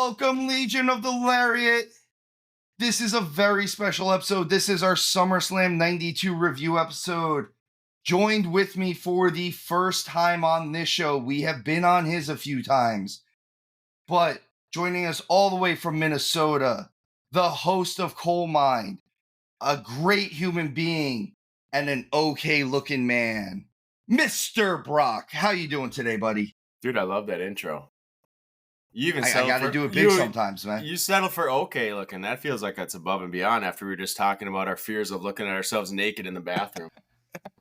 Welcome, Legion of the Lariat. This is a very special episode. This is our Summerslam 92 review episode. Joined with me for the first time on this show. We have been on his a few times. But joining us all the way from Minnesota, the host of Coal Mine, a great human being, and an okay-looking man, Mr. Brock. How you doing today, buddy? Dude, I love that intro. You even I gotta do it big sometimes, man. You settle for okay looking. That feels like that's above and beyond after we were just talking about our fears of looking at ourselves naked in the bathroom.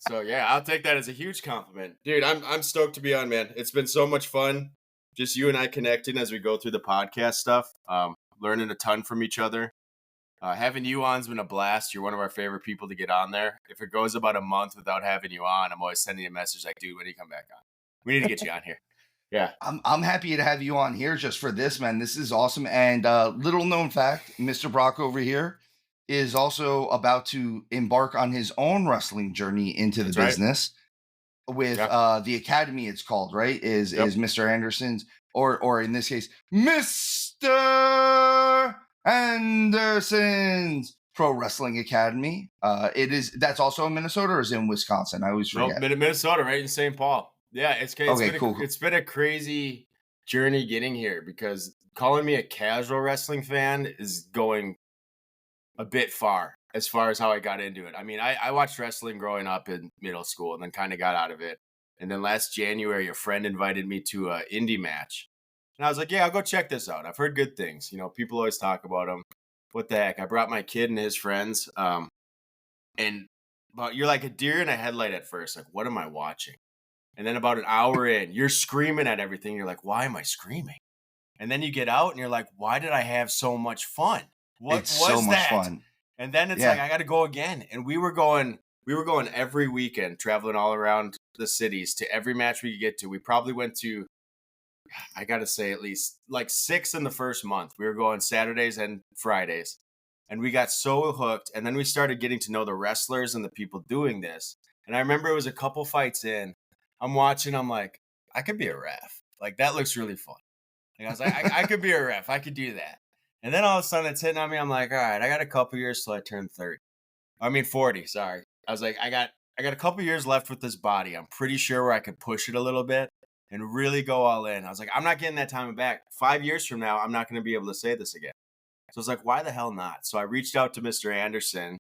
So yeah, I'll take that as a huge compliment. Dude, I'm stoked to be on, man. It's been so much fun. Just you and I connecting as we go through the podcast stuff. Learning a ton from each other. Having you on's been a blast. You're one of our favorite people to get on there. If it goes about a month without having you on, I'm always sending you a message like, dude, when do you come back on? We need to get you on here. Yeah. I'm happy to have you on here just for this, man. This is awesome. And little known fact, Mr. Brock over here is also about to embark on his own wrestling journey into the business with the Academy, it's called, right? Is Mr. Anderson's, or in this case, Mr. Anderson's Pro Wrestling Academy. That's also in Minnesota, or is it in Wisconsin? I always forget. Nope, Minnesota, right in St. Paul. Yeah, it's cool. It's been a crazy journey getting here because calling me a casual wrestling fan is going a bit far as how I got into it. I mean, I watched wrestling growing up in middle school and then kind of got out of it. And then last January, a friend invited me to an indie match. And I was like, yeah, I'll go check this out. I've heard good things. You know, people always talk about them. What the heck? I brought my kid and his friends. And you're like a deer in a headlight at first. Like, what am I watching? And then about an hour in, you're screaming at everything. You're like, why am I screaming? And then you get out and you're like, why did I have so much fun? What it's was so much that? Fun. And then it's like, I got to go again. And we were going every weekend, traveling all around the cities to every match we could get to. We probably went to, I got to say, at least like 6 in the first month. We were going Saturdays and Fridays. And we got so hooked. And then we started getting to know the wrestlers and the people doing this. And I remember it was a couple fights in. I'm watching, I'm like, I could be a ref. Like, that looks really fun. Like, I was like, I could be a ref. I could do that. And then all of a sudden it's hitting on me. I'm like, all right, I got a couple years till I turn 40, sorry. I was like, I got a couple years left with this body. I'm pretty sure where I could push it a little bit and really go all in. I was like, I'm not getting that time back. 5 years from now, I'm not going to be able to say this again. So I was like, why the hell not? So I reached out to Mr. Anderson,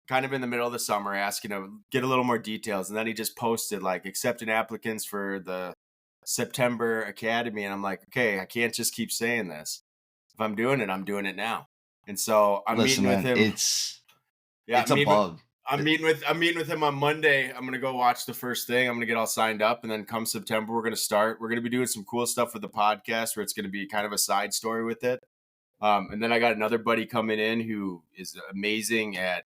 kind of in the middle of the summer, asking him get a little more details. And then he just posted like accepting applicants for the September Academy. And I'm like, okay, I can't just keep saying this. If I'm doing it now. And so I'm meeting with him. It's a bug. I'm meeting with him on Monday. I'm going to go watch the first thing. I'm going to get all signed up. And then come September, we're going to start. We're going to be doing some cool stuff with the podcast where it's going to be kind of a side story with it. And then I got another buddy coming in who is amazing at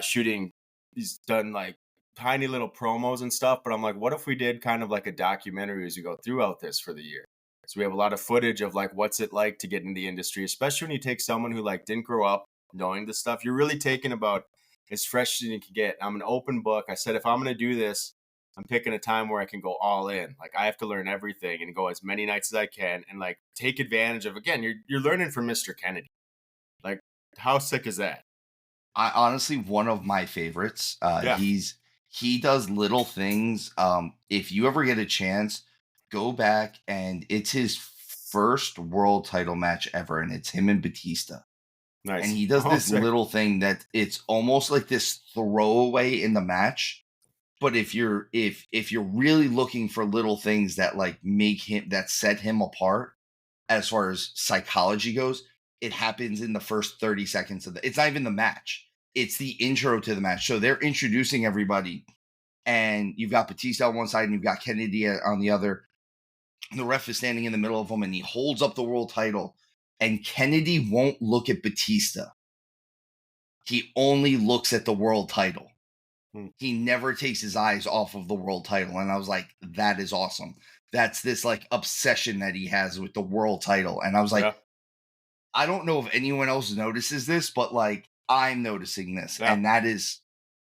shooting. He's done like tiny little promos and stuff, but I'm like, what if we did kind of like a documentary as we go throughout this for the year? So we have a lot of footage of like what's it like to get in the industry, especially when you take someone who like didn't grow up knowing this stuff. You're really taking about as fresh as you can get. I'm an open book. I said if I'm going to do this, I'm picking a time where I can go all in. Like I have to learn everything and go as many nights as I can and like take advantage of, again, you're learning from Mr. Kennedy. Like how sick is that? I honestly, one of my favorites. He does little things. If you ever get a chance, go back, and it's his first world title match ever, and it's him and Batista. Nice. And he does this little thing that it's almost like this throwaway in the match. But if you're really looking for little things that like that set him apart as far as psychology goes, it happens in the first 30 seconds of it's not even the match. It's the intro to the match. So they're introducing everybody, and you've got Batista on one side and you've got Kennedy on the other. The ref is standing in the middle of them, and he holds up the world title, and Kennedy won't look at Batista. He only looks at the world title. He never takes his eyes off of the world title. And I was like, that is awesome. That's this like obsession that he has with the world title. And I was like, I don't know if anyone else notices this, but like I'm noticing this. And that is,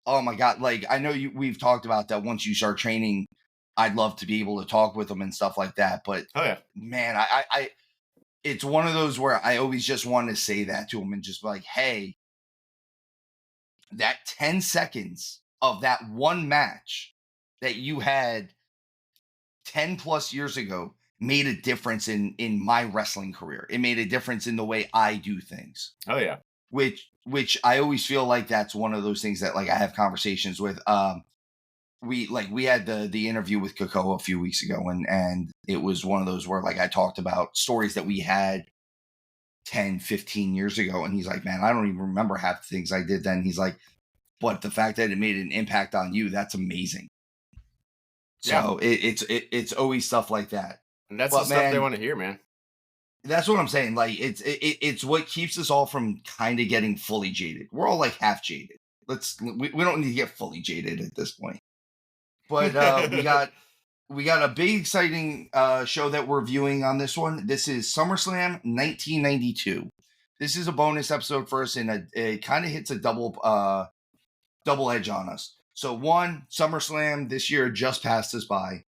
oh my God. Like, I know we've talked about that. Once you start training, I'd love to be able to talk with them and stuff like that. But man, it's one of those where I always just want to say that to him and just be like, hey, that 10 seconds of that one match that you had 10 plus years ago made a difference in my wrestling career. It made a difference in the way I do things. Oh yeah. Which I always feel like that's one of those things that like I have conversations with. We had the interview with Coco a few weeks ago, and it was one of those where like I talked about stories that we had 10, 15 years ago, and he's like, man, I don't even remember half the things I did then. He's like, but the fact that it made an impact on you, that's amazing. So it's always stuff like that. And that's But the stuff they man, want to hear, man. that's what I'm saying. Like it's what keeps us all from kind of getting fully jaded. We're all like half jaded. We don't need to get fully jaded at this point. But we got a big exciting show that we're viewing on this one. This is SummerSlam 1992. This is a bonus episode for us, and it kind of hits a double edge on us. So one, SummerSlam this year just passed us by,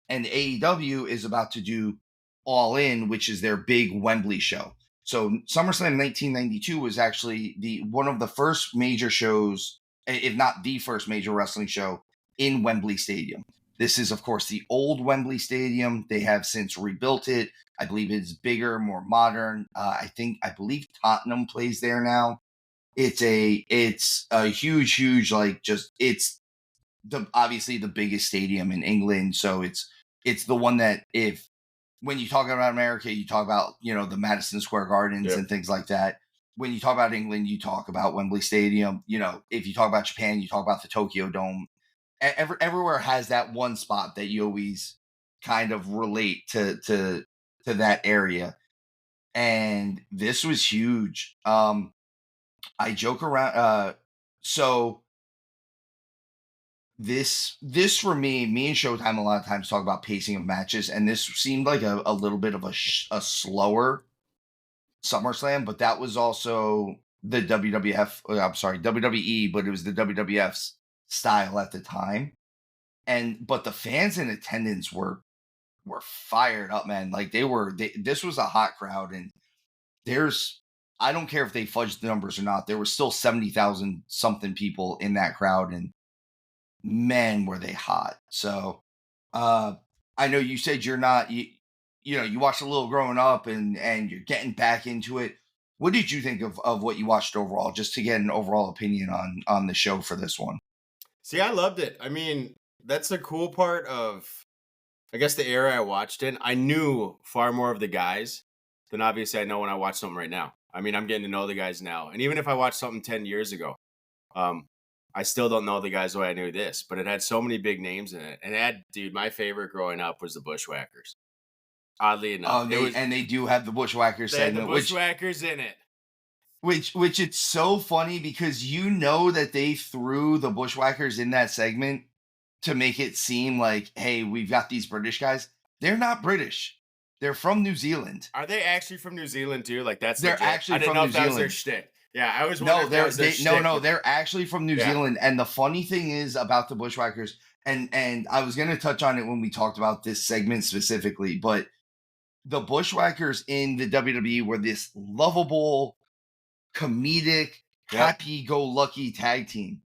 and AEW is about to do All In, which is their big Wembley show. So SummerSlam 1992 was actually one of the first major shows, if not the first major wrestling show in Wembley Stadium. This is, of course, the old Wembley Stadium. They have since rebuilt it. I believe it's bigger, more modern. I believe Tottenham plays there now. It's a huge, like, just, it's obviously the biggest stadium in England. So it's the one that when you talk about America, you talk about, the Madison Square Gardens and things like that. When you talk about England, you talk about Wembley Stadium. If you talk about Japan, you talk about the Tokyo Dome. Everywhere has that one spot that you always kind of relate to that area. And this was huge. I joke around. So this for me and Showtime a lot of times talk about pacing of matches, and this seemed like a little bit of a slower SummerSlam, but that was also the WWF. I'm sorry, WWE, but it was the WWF's style at the time. But the fans in attendance were fired up, man. Like this was a hot crowd, and I don't care if they fudged the numbers or not. There was still 70,000 something people in that crowd, and man, were they hot. So, I know you said you're not, you watched a little growing up and you're getting back into it. What did you think of what you watched overall, just to get an overall opinion on the show for this one? See, I loved it. I mean, that's the cool part of, I guess, the era I watched in. I knew far more of the guys than obviously I know when I watch something right now. I mean, I'm getting to know the guys now. And even if I watched something 10 years ago, I still don't know the guys the way I knew this, but it had so many big names in it. And dude, my favorite growing up was the Bushwhackers. Oddly enough. And they do have the Bushwhackers segment. The Bushwhackers in it. Which it's so funny because that they threw the Bushwhackers in that segment to make it seem like, hey, we've got these British guys. They're not British. They're from New Zealand. Are they actually from New Zealand too? Like they're legit. Actually from New Zealand. I didn't know if that was their shtick. Yeah, I was wondering. They're actually from New Zealand. And the funny thing is about the Bushwhackers, and I was going to touch on it when we talked about this segment specifically, but the Bushwhackers in the WWE were this lovable, comedic, happy-go-lucky tag team.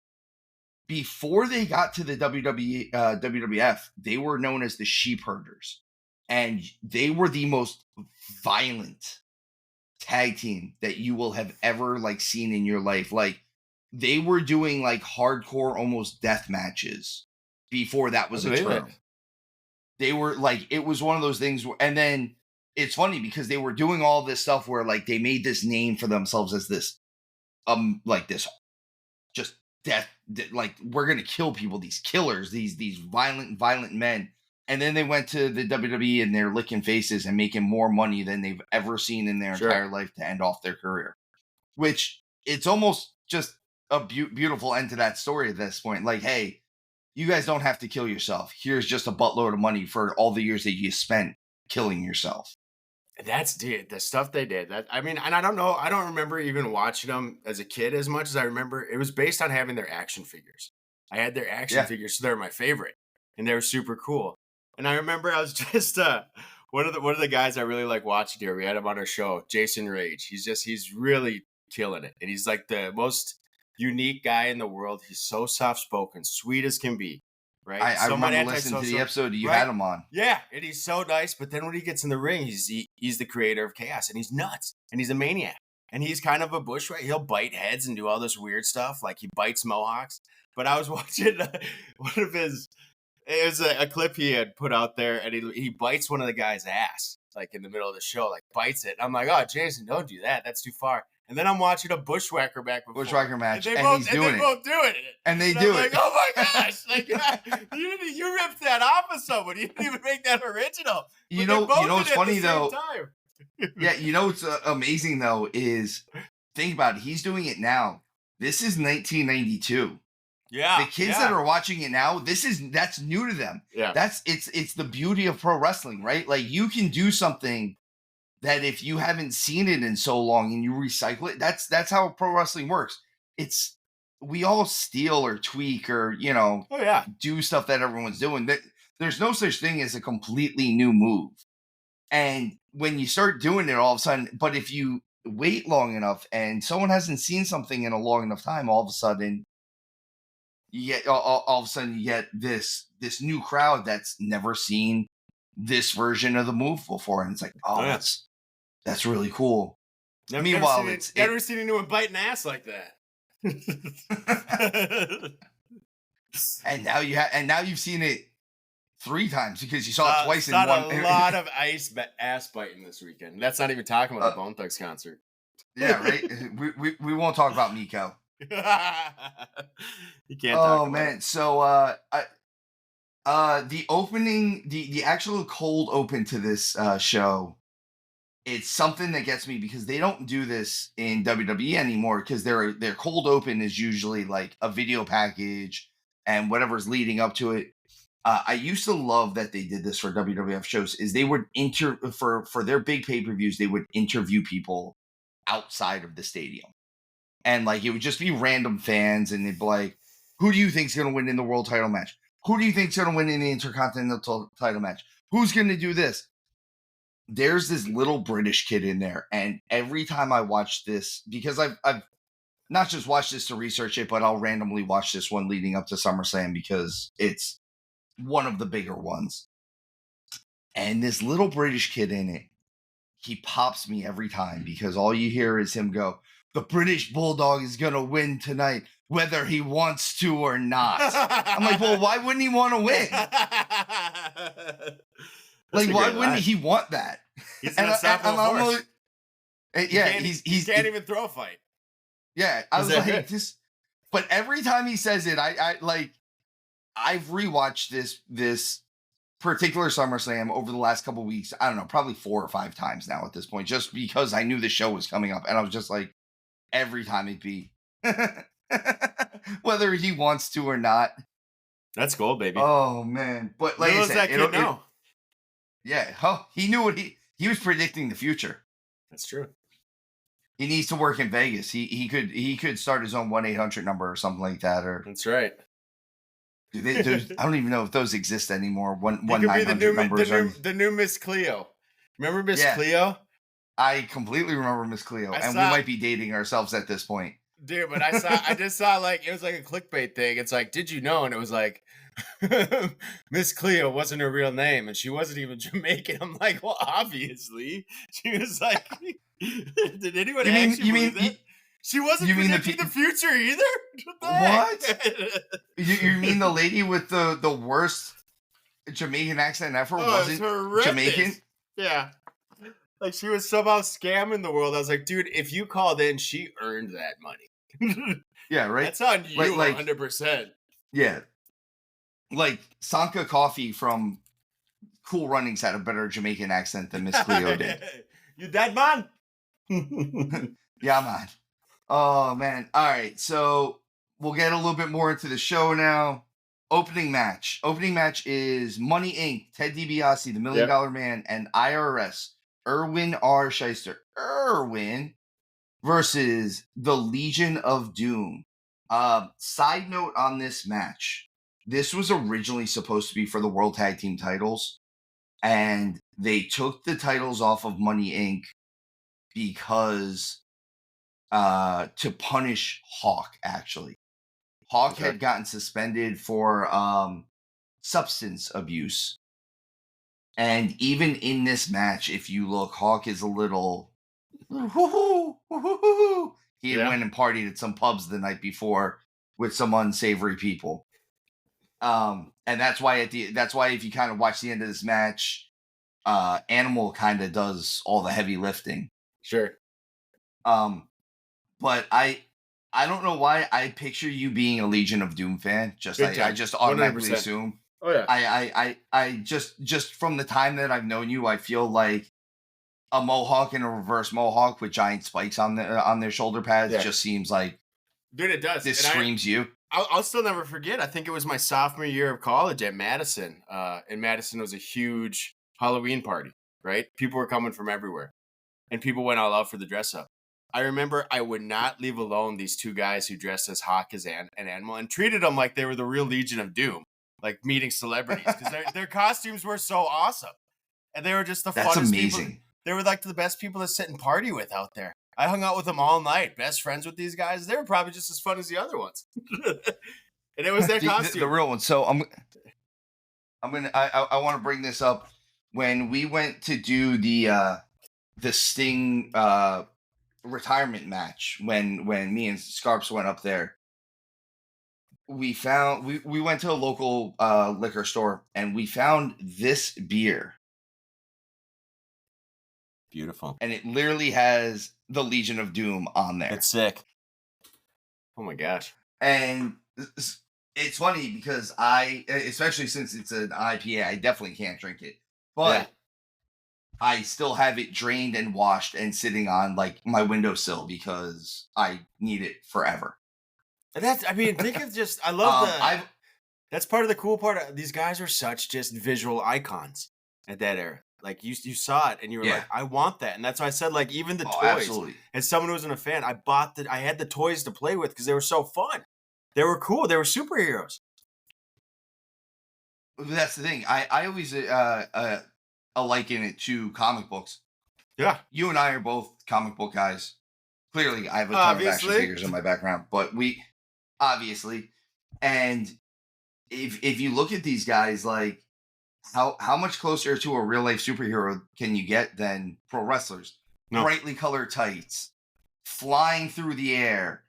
Before they got to the WWF, they were known as the Sheep Herders, and they were the most violent tag team that you will have ever seen in your life. Like, they were doing hardcore, almost death matches before that was a term. They were it was one of those things and then it's funny because they were doing all this stuff where they made this name for themselves as this this just death, we're gonna kill people, these killers, these violent men. And then they went to the WWE and they're licking faces and making more money than they've ever seen in their entire life to end off their career. Which it's almost just a beautiful end to that story at this point. Hey, you guys don't have to kill yourself. Here's just a buttload of money for all the years that you spent killing yourself. That's the stuff they did. And I don't know. I don't remember even watching them as a kid as much as I remember. It was based on having their action figures. I had their action figures, so they're my favorite, and they were super cool. And I remember I was just one of the guys I really like watching here. We had him on our show, Jason Rage. He's really killing it, and he's like the most unique guy in the world. He's so soft spoken, sweet as can be, right? I Somewhat remember listening to the antisocial, episode you right? had him on. Yeah, and he's so nice. But then when he gets in the ring, he's the creator of chaos, and he's nuts, and he's a maniac, and he's kind of a bushwhacker. He'll bite heads and do all this weird stuff, like he bites mohawks. But I was watching one of his. It was a clip he had put out there, and he bites one of the guy's ass, like in the middle of the show, like bites it. And I'm like, oh, Jason, don't do that. That's too far. And then I'm watching a bushwhacker match, Bushwhacker match, and both, he's doing it. Both doing it. And they and do I'm it. Like, oh my gosh! Like you ripped that off of someone. You didn't even make that original. You know what's funny though? Yeah, you know what's amazing though is think about it. He's doing it now. This is 1992. Yeah, the kids that are watching it now, that's new to them. Yeah, it's the beauty of pro wrestling, right? Like you can do something that if you haven't seen it in so long and you recycle it, that's how pro wrestling works. It's we all steal or tweak or do stuff that everyone's doing. There's no such thing as a completely new move. And when you start doing it all of a sudden, but if you wait long enough and someone hasn't seen something in a long enough time, all of a sudden you get all of a sudden you get this new crowd that's never seen this version of the move before, and it's like, that's really cool. Meanwhile, never seen anyone bite an ass like that. and now you've seen it 3 times because you saw it twice in one. A lot of ass biting this weekend. That's not even talking about the Bone Thugs concert. Yeah, right. we won't talk about Miko. You can't. Oh man, it. So the opening, the actual cold open to this show, it's something that gets me because they don't do this in WWE anymore because their cold open is usually like a video package and whatever's leading up to it. I used to love that they did this for WWF shows. Is they would for their big pay-per-views, they would interview people outside of the stadium. And like it would just be random fans, and they'd be like, "Who do you think's going to win in the world title match? Who do you think's going to win in the intercontinental title match? Who's going to do this?" There's this little British kid in there, and every time I watch this, because I've not just watched this to research it, but I'll randomly watch this one leading up to SummerSlam because it's one of the bigger ones. And this little British kid in it, he pops me every time because all you hear is him go, "The British Bulldog is going to win tonight, whether he wants to or not." I'm like, well, why wouldn't he want to win? Like, why wouldn't he want that? He's an unstoppable force. He can't even throw a fight. Yeah, I was like, this. But every time he says it, I've rewatched this particular SummerSlam over the last couple of weeks. I don't know, probably 4 or 5 times now at this point, just because I knew the show was coming up, and I was just like, every time it'd be whether he wants to or not. That's gold, baby. Oh man, but like I said, he knew what he was predicting the future. That's true. He needs to work in Vegas. He could start his own 1-800 number or something like that. Or that's right. I don't even know if those exist anymore. 1-900 numbers. The new Miss Cleo. Remember Miss Cleo? I completely remember Miss Cleo, and we might be dating ourselves at this point. Dude, but I just saw like it was like a clickbait thing. It's like, did you know? And it was like Miss Cleo wasn't her real name, and she wasn't even Jamaican. I'm like, well, obviously. She was like, did anyone actually believe that? She wasn't predicting the future either? What? You mean the lady with the worst Jamaican accent ever wasn't Jamaican? Yeah. Like she was somehow scamming the world. I was like, dude, if you called in, she earned that money. Yeah, right? That's on you 100%. Yeah. Like Sanka Coffee from Cool Runnings had a better Jamaican accent than Miss Cleo did. You dead, man? Yeah, man. Oh, man. All right. So we'll get a little bit more into the show now. Opening match. Opening match is Money Inc., Ted DiBiase, the $1 Million Man, and IRS, Irwin R. Shyster. Irwin versus the Legion of Doom. Side note on this match. This was originally supposed to be for the World Tag Team titles. And they took the titles off of Money Inc. because to punish Hawk. Actually, Hawk Okay. had gotten suspended for substance abuse, and even in this match, if you look, Hawk is a little woohoo, woohoo. He had Yeah. went and partied at some pubs the night before with some unsavory people. And that's why that's why if you kind of watch the end of this match, Animal kind of does all the heavy lifting. Sure. But I don't know why I picture you being a Legion of Doom fan. I just automatically 100%. assume. Oh yeah. I just from the time that I've known you, I feel like a mohawk and a reverse mohawk with giant spikes on their shoulder pads just seems like, dude, it does. This screams you. I'll still never forget. I think it was my sophomore year of college at Madison. And Madison was a huge Halloween party, right? People were coming from everywhere. And people went all out for the dress up. I remember I would not leave alone these two guys who dressed as Hawk as an Animal and treated them like they were the real Legion of Doom, like meeting celebrities, because their costumes were so awesome. And they were just the That's funnest amazing. people. They were like the best people to sit and party with out there. I hung out with them all night, best friends with these guys. They were probably just as fun as the other ones. And it was their costume. The real one. So I want to bring this up. When we went to do the Sting retirement match, when me and Scarps went up there, we went to a local liquor store and we found this beer. Beautiful. And it literally has the Legion of Doom on there. It's sick. Oh my gosh. And it's funny because especially since it's an IPA, I definitely can't drink it. But I still have it drained and washed and sitting on like my windowsill because I need it forever. Think of just, I love that's part of the cool part. These guys are such just visual icons at that era. Like you saw it and you were like, I want that. And that's why I said, like, even the toys, absolutely. As someone who wasn't a fan, I had the toys to play with because they were so fun. They were cool. They were superheroes. That's the thing. I always liken it to comic books. Yeah. You and I are both comic book guys. Clearly, I have a ton of action figures in my background, but we obviously, and if you look at these guys, like how much closer to a real life superhero can you get than pro wrestlers? No. Brightly colored tights, flying through the air,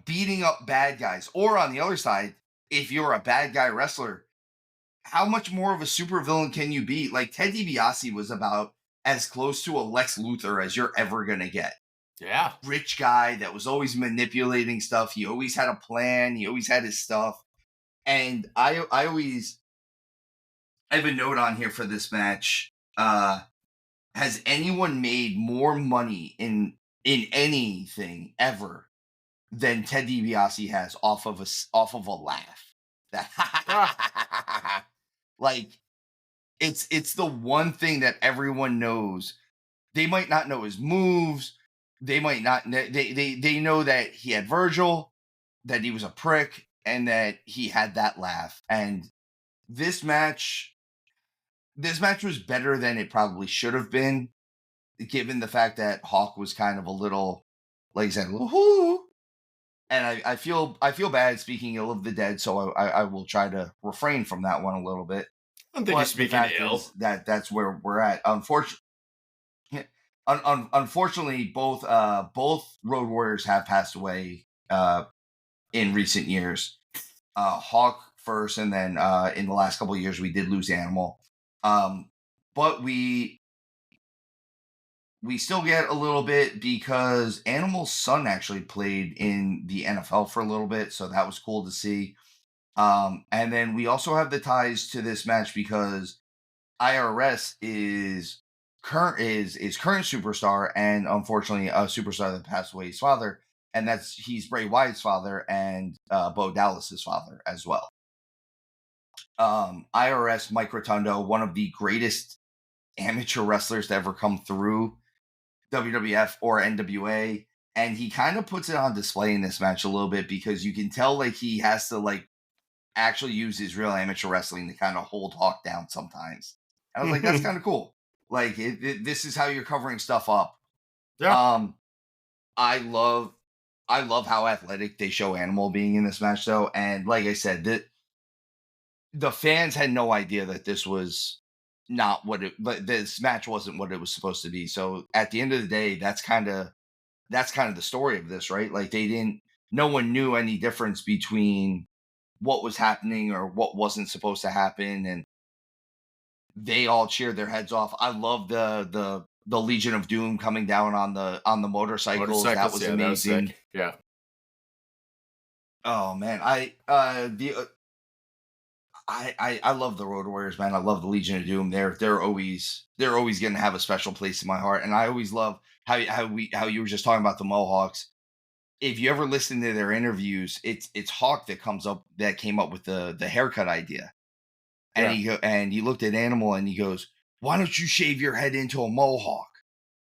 beating up bad guys. Or on the other side, if you're a bad guy wrestler, how much more of a supervillain can you be? Like Ted DiBiase was about as close to a Lex Luthor as you're ever gonna get. Yeah. Rich guy that was always manipulating stuff. He always had a plan. He always had his stuff. And I have a note on here for this match. Has anyone made more money in anything ever than Ted DiBiase has off of a laugh? Like it's the one thing that everyone knows. They might not know his moves. They might not. They know that he had Virgil, that he was a prick, and that he had that laugh. And this match was better than it probably should have been, given the fact that Hawk was kind of a little, like you said, woohoo. And I feel bad speaking ill of the dead, so I will try to refrain from that one a little bit. I don't think you're speaking ill. That's where we're at. Unfortunately, both Road Warriors have passed away in recent years. Hawk first, and then in the last couple of years, we did lose Animal. But we still get a little bit because Animal's son actually played in the NFL for a little bit, so that was cool to see. And then we also have the ties to this match because IRS is current superstar, and unfortunately a superstar that passed away, his father, and he's Bray Wyatt's father and Bo Dallas's father as well. IRS, Mike Rotundo, one of the greatest amateur wrestlers to ever come through WWF or NWA, and he kind of puts it on display in this match a little bit because you can tell like he has to like actually use his real amateur wrestling to kind of hold Hawk down sometimes. I was like, that's kind of cool. Like this is how you're covering stuff up. Yeah. Um, I love how athletic they show Animal being in this match though, and like I said, the fans had no idea that this was not what it, but this match wasn't what it was supposed to be. So at the end of the day, that's kind of the story of this, right? Like no one knew any difference between what was happening or what wasn't supposed to happen, and they all cheered their heads off. I love the Legion of Doom coming down on the motorcycles. That was Yeah, that was amazing. sick. Yeah. Oh man, I love the Road Warriors, man. I love the Legion of Doom. They're always going to have a special place in my heart, and I always love how you were just talking about the Mohawks. If you ever listen to their interviews, it's Hawk that came up with the haircut idea, and Yeah. he looked at Animal and he goes, "Why don't you shave your head into a mohawk,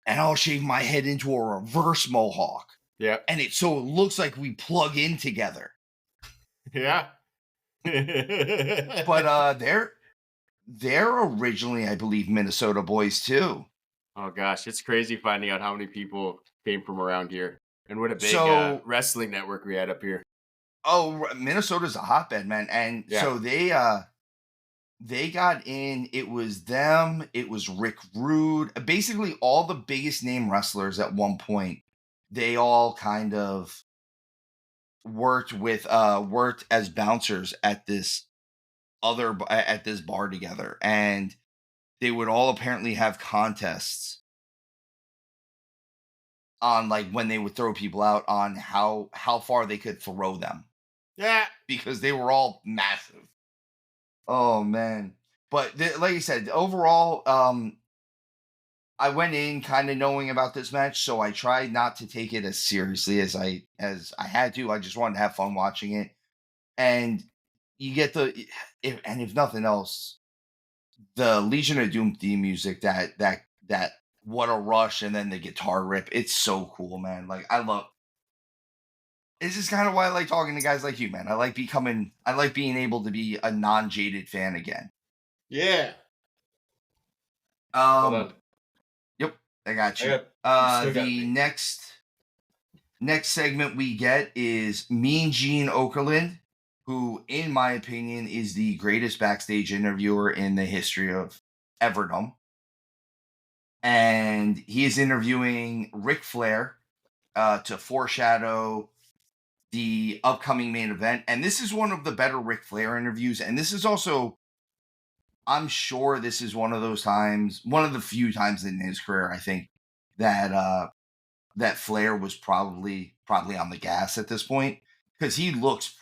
and I'll shave my head into a reverse mohawk, Yeah. and it looks like we plug in together." Yeah. But they're originally, I believe, Minnesota boys too. Oh gosh, it's crazy finding out how many people came from around here and what a big So, wrestling network we had up here. Minnesota's a hotbed, man, and Yeah. so they got in. It was them. It was Rick Rude. Basically, all the biggest name wrestlers at one point. They all kind of worked as bouncers at this bar together, and they would all apparently have contests on like when they would throw people out on how far they could throw them Yeah. because they were all massive. Oh man. But like you said, overall, I went in kind of knowing about this match, so I tried not to take it as seriously as I had to. I just wanted to have fun watching it. And you get if nothing else, the Legion of Doom theme music, that what a rush, and then the guitar rip. It's so cool, man. Like I love. This is kind of why I like talking to guys like you, man. I like being able to be a non-jaded fan again. Yeah. Hold Um, on. yep, I got I you. got you still got The me. next segment we get is Mean Gene Okerlund, who, in my opinion, is the greatest backstage interviewer in the history of Everdom. And he is interviewing Ric Flair to foreshadow the upcoming main event. And this is one of the better Ric Flair interviews. And this is also, I'm sure this is one of the few times in his career, I think, that Flair was probably on the gas at this point, because he looks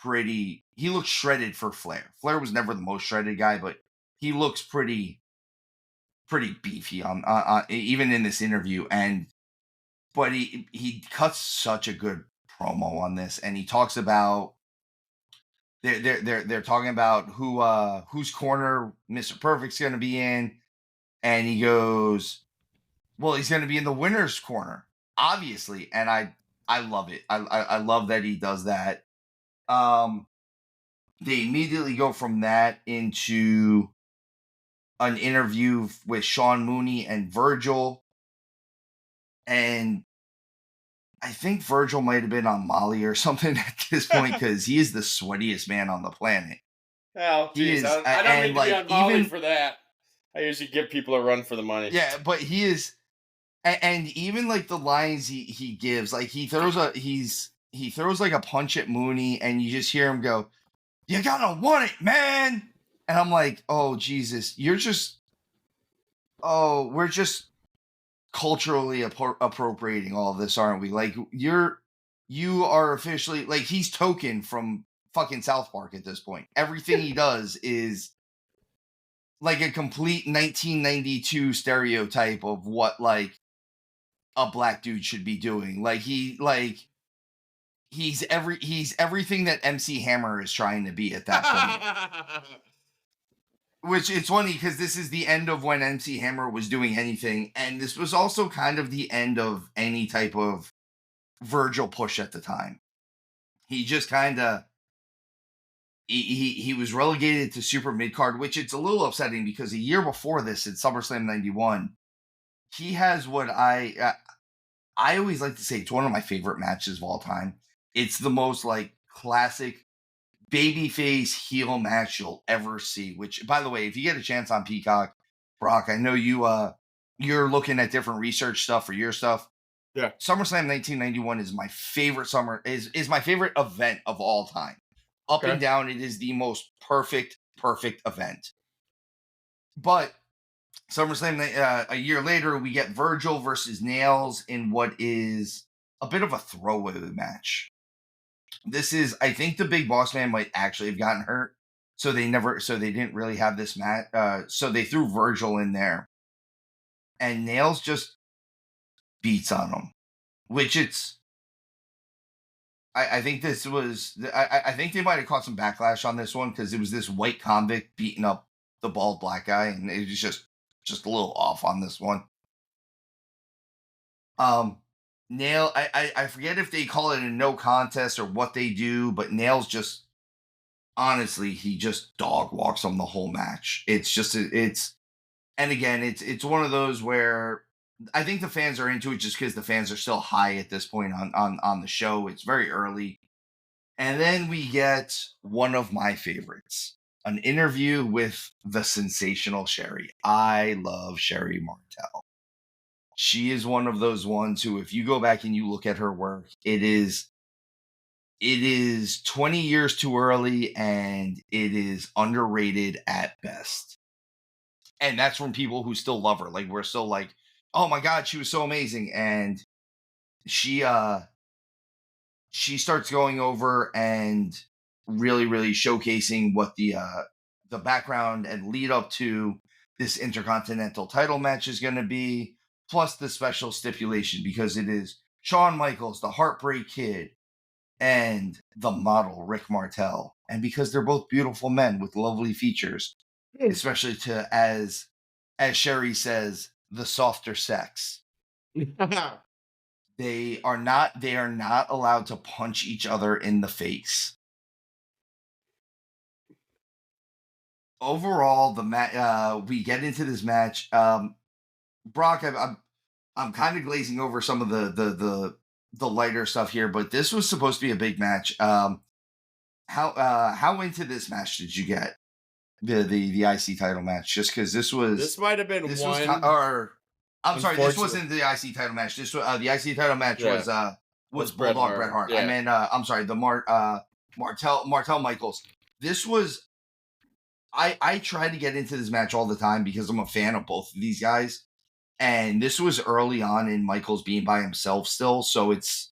shredded for Flair. Flair was never the most shredded guy, but he looks pretty beefy on even in this interview. But he cuts such a good promo on this, and he talks about they're talking about whose corner Mr. Perfect's going to be in, and he goes, well, he's going to be in the winner's corner, obviously, and I love it. I love that he does that. They immediately go from that into an interview with Sean Mooney and Virgil, and I think Virgil might have been on Molly or something at this point, because he is the sweatiest man on the planet. Oh, He geez. is, I don't and need to be like on Molly even for that. I usually give people a run for the money. yeah, but he is, and even like the lines he gives, like he throws like a punch at Mooney, and you just hear him go, "You gotta want it, man," and I'm like, "Oh Jesus, we're just culturally appropriating all of this, aren't we? Like you are officially like he's Token from fucking South Park at this point. Everything he does is like a complete 1992 stereotype of what like a black dude should be doing. Like he's everything that MC Hammer is trying to be at that point. Which it's funny because this is the end of when MC Hammer was doing anything, and this was also kind of the end of any type of Virgil push at the time. He just kind of he was relegated to super mid card, which it's a little upsetting because a year before this, in SummerSlam '91, he has what I always like to say it's one of my favorite matches of all time. It's the most like classic babyface heel match you'll ever see. Which, by the way, if you get a chance on Peacock, Brock, I know you're looking at different research stuff for your stuff. Yeah. SummerSlam 1991 is my favorite is my favorite event of all time. Up and Okay. down, it is the most perfect event. But SummerSlam a year later, we get Virgil versus Nails in what is a bit of a throwaway match. This is, I think, the Big Boss Man might actually have gotten hurt, so they didn't really have this match. So they threw Virgil in there, and Nails just beats on him, which it's. I think this was. I think they might have caught some backlash on this one because it was this white convict beating up the bald black guy, and it was just a little off on this one. Nail, I forget if they call it a no contest or what they do, but Nails just honestly he just dog walks him the whole match. And again it's one of those where I think the fans are into it just because the fans are still high at this point on the show. It's very early, and then we get one of my favorites, an interview with the sensational Sherry. I love Sherry Martel. She is one of those ones who, if you go back and you look at her work, it is 20 years too early and it is underrated at best. And that's from people who still love her. Like, we're still like, oh my God, she was so amazing. And she starts going over and really showcasing what the background and lead up to this Intercontinental title match is going to be, plus the special stipulation, because it is Shawn Michaels, the Heartbreak Kid, and the model Rick Martel. And because they're both beautiful men with lovely features, especially to, as Sherry says, the softer sex. They are not allowed to punch each other in the face. Overall, we get into this match. Brock, I'm kind of glazing over some of the lighter stuff here, but this was supposed to be a big match. How into this match did you get? The IC title match, just because this might have been this one. I'm sorry, this wasn't the IC title match. This was the IC title match was Bulldog Bret Hart. Yeah. I mean, I'm sorry, the Martel Michaels. This was. I try to get into this match all the time because I'm a fan of both of these guys, and this was early on in Michaels being by himself still, so it's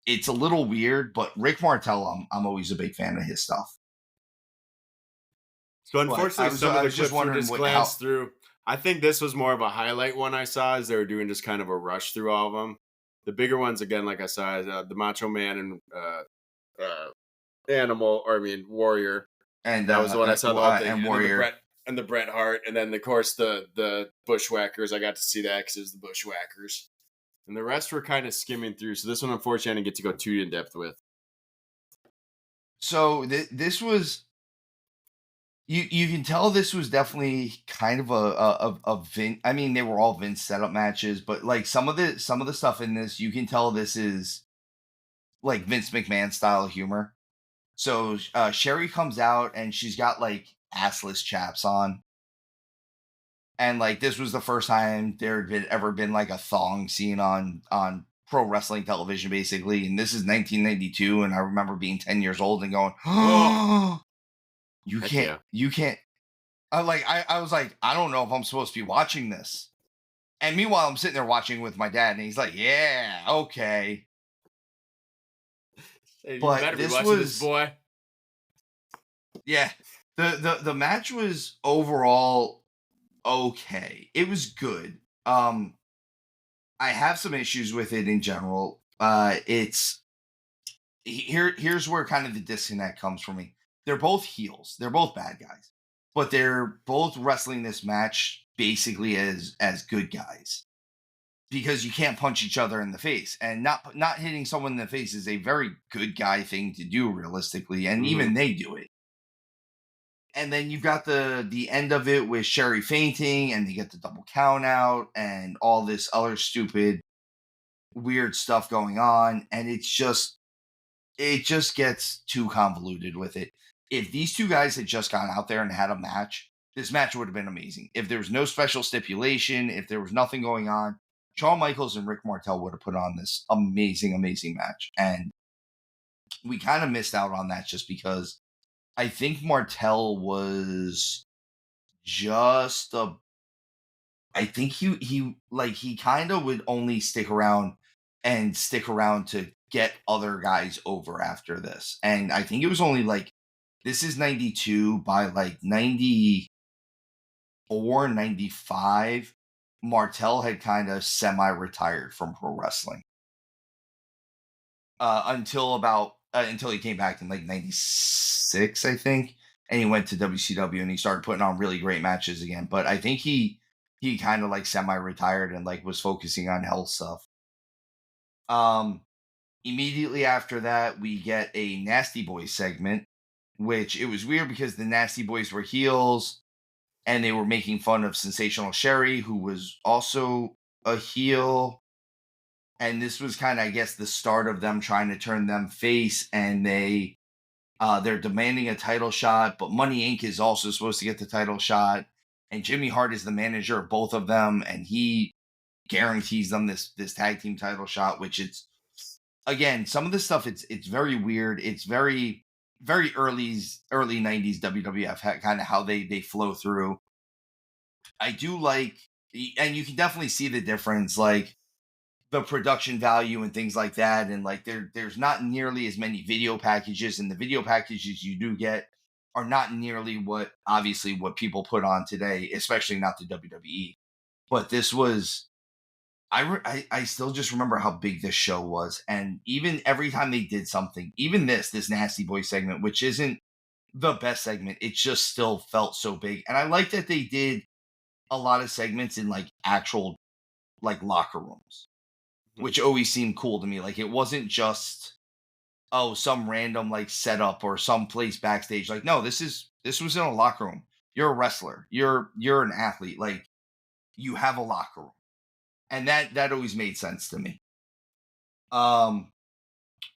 a little weird. But Rick Martel, I'm always a big fan of his stuff. So unfortunately, some of the clips were just glanced through. I think this was more of a highlight one I saw as they were doing just kind of a rush through all of them. The bigger ones, again, like I saw, the Macho Man and Warrior. And that was the one I saw the whole thing. And Warrior. And the Bret Hart. And then, of course, the Bushwhackers. I got to see that because it was the Bushwhackers. And the rest were kind of skimming through. So this one, unfortunately, I didn't get to go too in-depth with. So this was... You can tell this was definitely kind of a Vince. I mean, they were all Vince setup matches, but like some of the stuff in this, you can tell this is like Vince McMahon style humor. So Sherry comes out and she's got like assless chaps on, and like this was the first time there had ever been like a thong seen on pro wrestling television, basically. And this is 1992, and I remember being 10 years old and going, oh. You can't. I was like, I don't know if I'm supposed to be watching this. And meanwhile, I'm sitting there watching with my dad, and he's like, yeah, okay. Hey, but this was this, boy. Yeah, the match was overall okay. It was good. I have some issues with it in general. Here's where kind of the disconnect comes for me. They're both heels. They're both bad guys, but they're both wrestling this match basically as good guys, because you can't punch each other in the face, and not hitting someone in the face is a very good guy thing to do realistically, and even they do it. And then you've got the end of it with Sherry fainting, and they get the double count out, and all this other stupid, weird stuff going on, and it just gets too convoluted with it. If these two guys had just gone out there and had a match, this match would have been amazing. If there was no special stipulation, if there was nothing going on, Shawn Michaels and Rick Martel would have put on this amazing, amazing match. And we kind of missed out on that just because I think Martel was just a I think he kind of would only stick around to get other guys over after this. And I think it was only like this is 92 by like 94, 95. Martel had kind of semi-retired from pro wrestling until he came back in like 96, I think, and he went to WCW and he started putting on really great matches again. But I think he kind of like semi-retired and like was focusing on health stuff. Immediately after that, we get a Nasty Boys segment, which it was weird because the Nasty Boys were heels and they were making fun of Sensational Sherry, who was also a heel. And this was kind of, I guess, the start of them trying to turn them face, and they're demanding a title shot, but Money Inc. is also supposed to get the title shot, and Jimmy Hart is the manager of both of them, and he guarantees them this tag team title shot, which it's again, some of this stuff it's very weird. It's very early 90s WWF kind of how they flow through. I do like, and you can definitely see the difference, like the production value and things like that, and like there's not nearly as many video packages, and the video packages you do get are not nearly what obviously what people put on today, especially not the WWE. But this was I still just remember how big this show was, and even every time they did something, even this Nasty Boy segment, which isn't the best segment, it just still felt so big. And I like that they did a lot of segments in like actual like locker rooms, which always seemed cool to me. Like it wasn't just some random like setup or some place backstage. Like no, this was in a locker room. You're a wrestler. You're an athlete. Like you have a locker room, and that always made sense to me.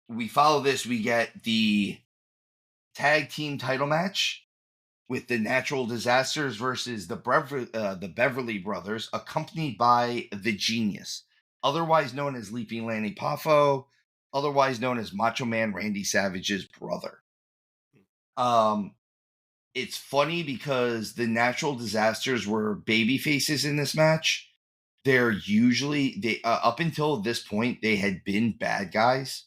We follow this. We get the tag team title match with the Natural Disasters versus the Beverly Brothers, accompanied by the Genius, otherwise known as Leaping Lanny Poffo, otherwise known as Macho Man Randy Savage's brother. It's funny because the Natural Disasters were baby faces in this match. They're usually they up until this point they had been bad guys.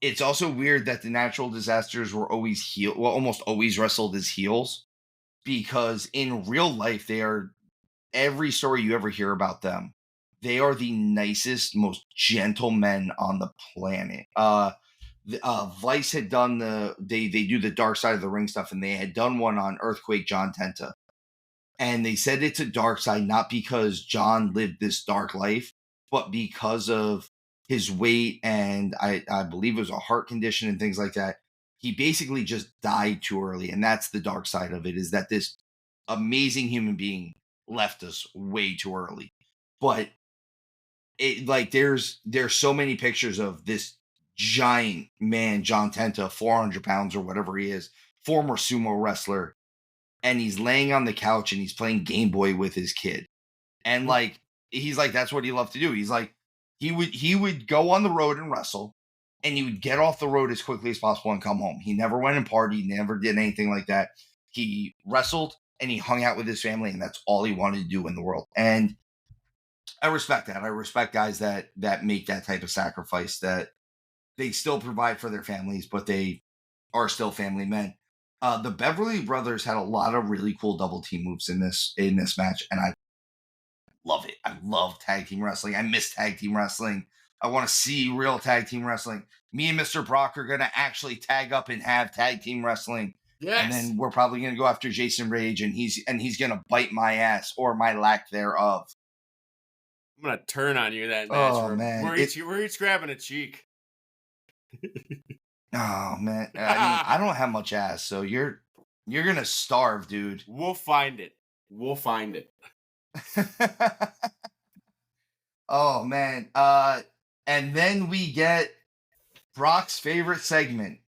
It's also weird that the Natural Disasters were almost always wrestled as heels, because in real life they are every story you ever hear about them, they are the nicest, most gentle men on the planet. Vice had done they do the Dark Side of the Ring stuff, and they had done one on Earthquake John Tenta, and they said it's a dark side not because John lived this dark life, but because of his weight, and I believe it was a heart condition and things like that. He basically just died too early, and that's the dark side of it, is that this amazing human being left us way too early. But it like there's so many pictures of this giant man, John Tenta, 400 pounds or whatever he is, former sumo wrestler, and he's laying on the couch and he's playing Game Boy with his kid. And like he's like, that's what he loved to do. He's like, he would go on the road and wrestle, and he would get off the road as quickly as possible and come home. He never went and partied, never did anything like that. He wrestled and he hung out with his family, and that's all he wanted to do in the world. And I respect that. I respect guys that make that type of sacrifice, that they still provide for their families, but they are still family men. The Beverly Brothers had a lot of really cool double team moves in this match, and I love it. I love tag team wrestling. I miss tag team wrestling. I want to see real tag team wrestling. Me and Mr. Brock are going to actually tag up and have tag team wrestling. Yes. And then we're probably going to go after Jason Rage, and he's going to bite my ass or my lack thereof. I'm going to turn on you that match. Oh, man. We're each grabbing a cheek. Oh man, I mean, I don't have much ass, so you're gonna starve, dude. We'll find it. We'll find it. Oh man, and then we get Brock's favorite segment,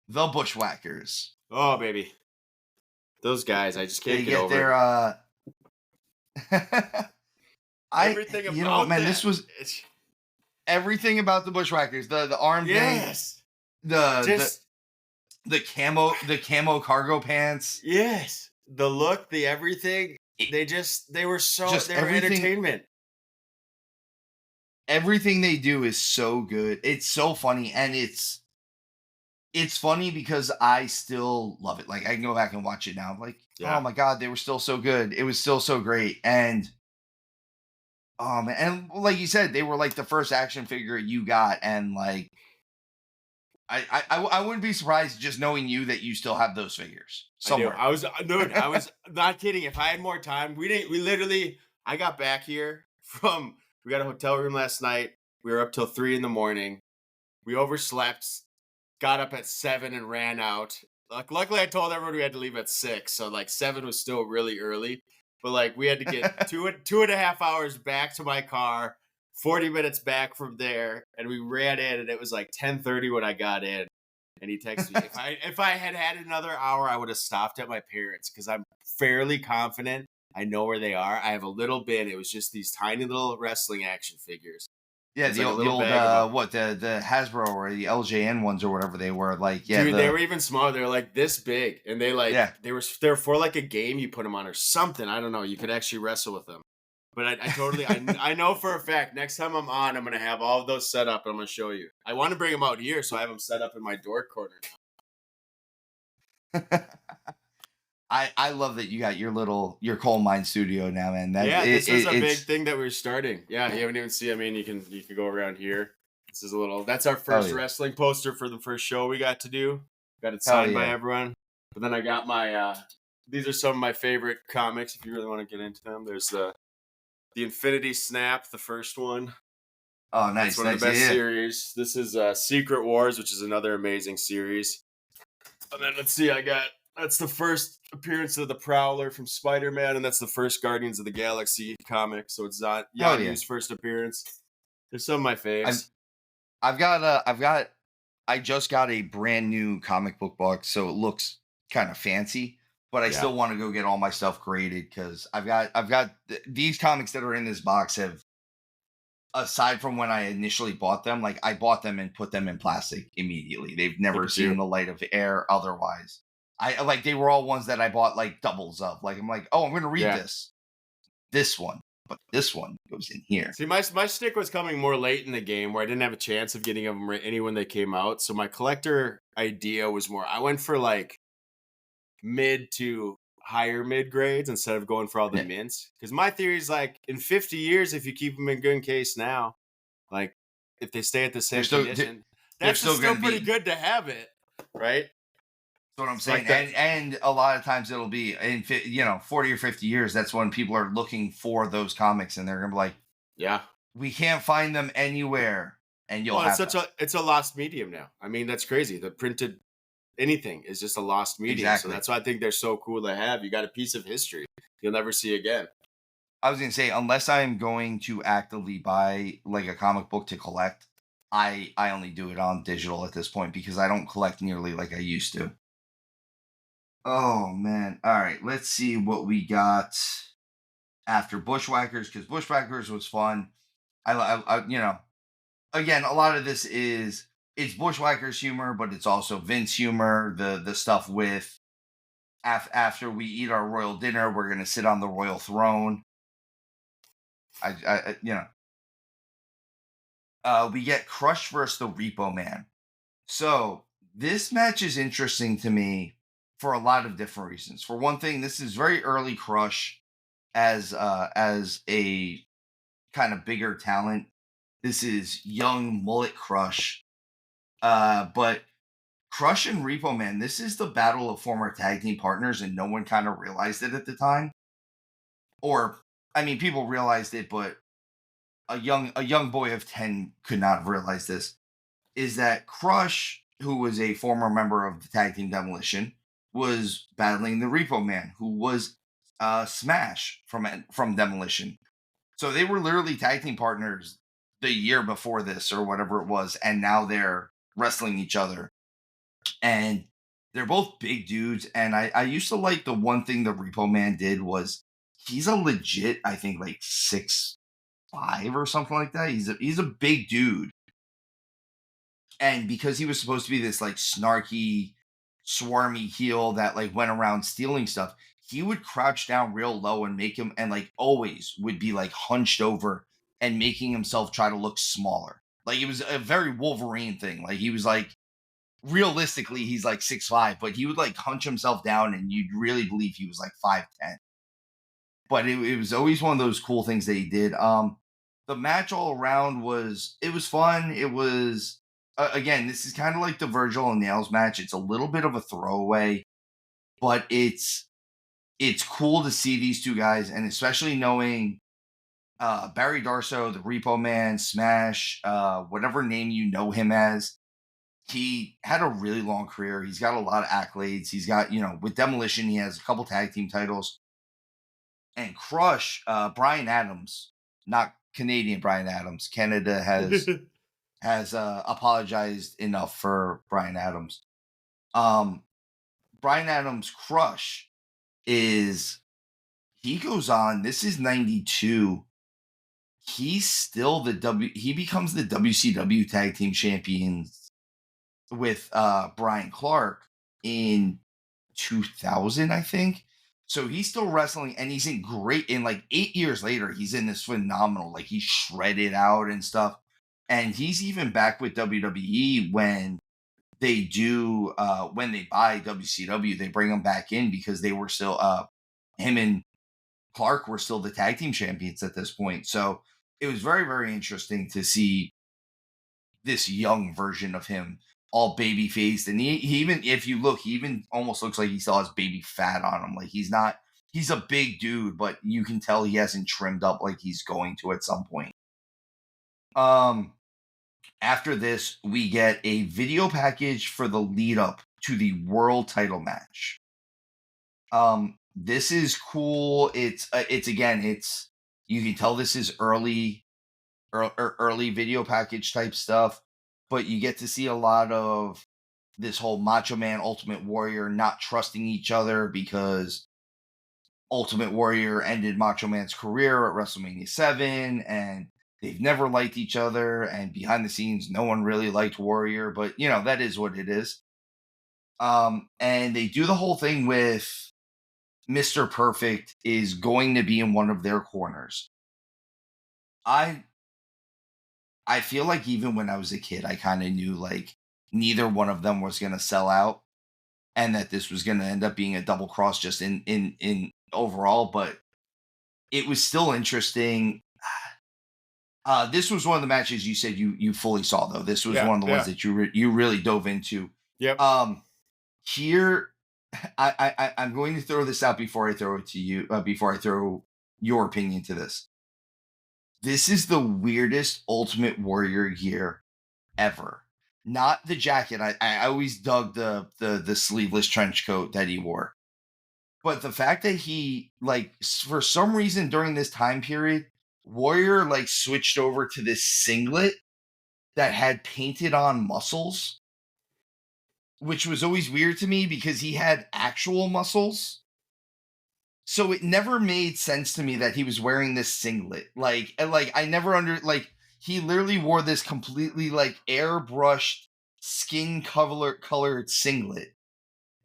the Bushwhackers. Oh baby, those guys, I just They can't get get over their it. I Everything you know what, about man, that. this was everything about the Bushwhackers, the arm thing, Yes. the Just the camo cargo pants, yes. The look, the everything. it, They were so just they were entertainment. everything they do is so good. It's so funny, and it's funny because I still love it. Like I can go back and watch it now. Like, oh Yeah. my god, they were still so good. It was still so great. And oh man, and like you said, they were like the first action figure you got, and like I wouldn't be surprised just knowing you that you still have those figures I do. somewhere. Dude, I was not kidding. If I had more time, we literally, I got back here we got a hotel room last night. We were up till 3 a.m. We overslept, got up at 7 and ran out. Like, luckily I told everyone we had to leave at 6. So like 7 was still really early, but like we had to get two and a half hours back to my car, 40 minutes back from there. And we ran in and it was like 10:30 when I got in. And he texted me, if I had had another hour, I would have stopped at my parents because I'm fairly confident I know where they are. I have a little bit. It was just these tiny little wrestling action figures. Yeah, It's the like a old the little old bag of them. what the Hasbro or the LJN ones or whatever they were. Like yeah, Dude, they the were even smaller. They were like this big, and they like yeah. they were for like a game you put them on or something. I don't know. You could actually wrestle with them. But I totally I know for a fact next time I'm on, I'm gonna have all of those set up. And I'm gonna show you. I want to bring them out here, so I have them set up in my door corner now. I love that you got your coal mine studio now, man. That Yeah, this was a big it's thing that we are starting. Yeah, you haven't even seen. I mean, you can go around here. This is a little. That's our hell first yeah, wrestling poster for the first show we got to do. Got it hell signed by yeah. everyone. But then I got my. These are some of my favorite comics. If you really want to get into them, there's the Infinity Snap, the first one. Oh, That's nice, one of nice, the yeah, best yeah. series. This is Secret Wars, which is another amazing series. And then let's see, that's the first appearance of the Prowler from Spider-Man, and that's the first Guardians of the Galaxy comic. So it's not Hell yeah. Yanu's first appearance. There's some of my I've faves. I've got I just got a brand new comic book box, so it looks kind of fancy, but I Yeah, still want to go get all my stuff graded because these comics that are in this box have, aside from when I initially bought them, like I bought them and put them in plastic immediately. They've look never at you. seen the light of air otherwise. I like they were all ones that I bought like doubles of. Like I'm like, oh, I'm gonna read Yeah. this one, but this one goes in here. See, my stick was coming more late in the game where I didn't have a chance of getting them any when they came out. So my collector idea was more. I went for like mid to higher mid grades instead of going for all the Yeah, mints. Because my theory is like in 50 years, if you keep them in good case now, like if they stay at the they're same still condition, they're that's still still gonna pretty be. good to have it, right? That's what I'm It's like saying. that. And a lot of times it'll be in 40 or 50 years. That's when people are looking for those comics, and they're gonna be like, Yeah. we can't find them anywhere, and you'll Well, have them. it's a lost medium now. I mean, that's crazy. The printed anything is just a lost medium. So Exactly. that's why I think they're so cool to have. You got a piece of history you'll never see again. I was gonna say, unless I'm going to actively buy like a comic book to collect, I only do it on digital at this point because I don't collect nearly like I used to. Oh man! All right, let's see what we got after Bushwhackers, because Bushwhackers was fun. Again, a lot of this is it's Bushwhackers humor, but it's also Vince humor. The stuff with after we eat our royal dinner, we're gonna sit on the royal throne. We get Crush versus the Repo Man. So this match is interesting to me for a lot of different reasons. For one thing, this is very early Crush as a kind of bigger talent. This is young mullet Crush. But Crush and Repo Man, this is the battle of former tag team partners, and no one kind of realized it at the time. Or I mean, people realized it, but a young boy of 10 could not have realized this. Is that Crush who was a former member of the tag team Demolition, was battling the Repo Man, who was Smash from Demolition. So they were literally tag team partners the year before this or whatever it was, and now they're wrestling each other. And they're both big dudes. And I used to like the one thing the Repo Man did was he's a legit, I think, like 6'5" or something like that. He's a big dude. And because he was supposed to be this like snarky, swarmy heel that like went around stealing stuff, he would crouch down real low and make him, and like always would be like hunched over and making himself try to look smaller. Like it was a very Wolverine thing. Like he was like, realistically, he's like 6'5", but he would like hunch himself down and you'd really believe he was like 5'10". But it was always one of those cool things that he did. The match all around it was fun. It was again, this is kind of like the Virgil and Nails match. It's a little bit of a throwaway, but it's cool to see these two guys, and especially knowing Barry Darso, the Repo Man, Smash, whatever name you know him as. He had a really long career. He's got a lot of accolades. He's got, with Demolition, he has a couple tag team titles. And Crush, Brian Adams, not Canadian Brian Adams. Canada has apologized enough for Brian Adams. Brian Adams' Crush he goes on. This is 92. He's still he becomes the WCW tag team champions with Brian Clark in 2000, I think. So he's still wrestling, and he's in like 8 years later, he's in this phenomenal, like he's shredded out and stuff. And he's even back with WWE when they when they buy WCW, they bring him back in because they were still, him and Clark were still the tag team champions at this point. So it was very, very interesting to see this young version of him, all baby faced, and he even, if you look, he even almost looks like he still has baby fat on him. Like he's a big dude, but you can tell he hasn't trimmed up like he's going to at some point. After this, we get a video package for the lead up to the world title match. This is cool. It's you can tell this is early video package type stuff. But you get to see a lot of this whole Macho Man, Ultimate Warrior not trusting each other because Ultimate Warrior ended Macho Man's career at WrestleMania 7, and they've never liked each other. And behind the scenes, no one really liked Warrior, but that is what it is. And they do the whole thing with Mr. Perfect is going to be in one of their corners. I feel like even when I was a kid, I kind of knew like neither one of them was going to sell out, and that this was going to end up being a double cross just in overall. But it was still interesting. This was one of the matches you said you fully saw, though. This was one of the ones that you really dove into. Yep. Here, I'm going to throw this out before I throw it to you. Before I throw your opinion to this. This is the weirdest Ultimate Warrior gear ever. Not the jacket. I always dug the sleeveless trench coat that he wore. But the fact that he, like, for some reason during this time period, Warrior, like, switched over to this singlet that had painted on muscles, which was always weird to me because he had actual muscles. So it never made sense to me that he was wearing this singlet. Like I never he literally wore this completely like airbrushed skin colored singlet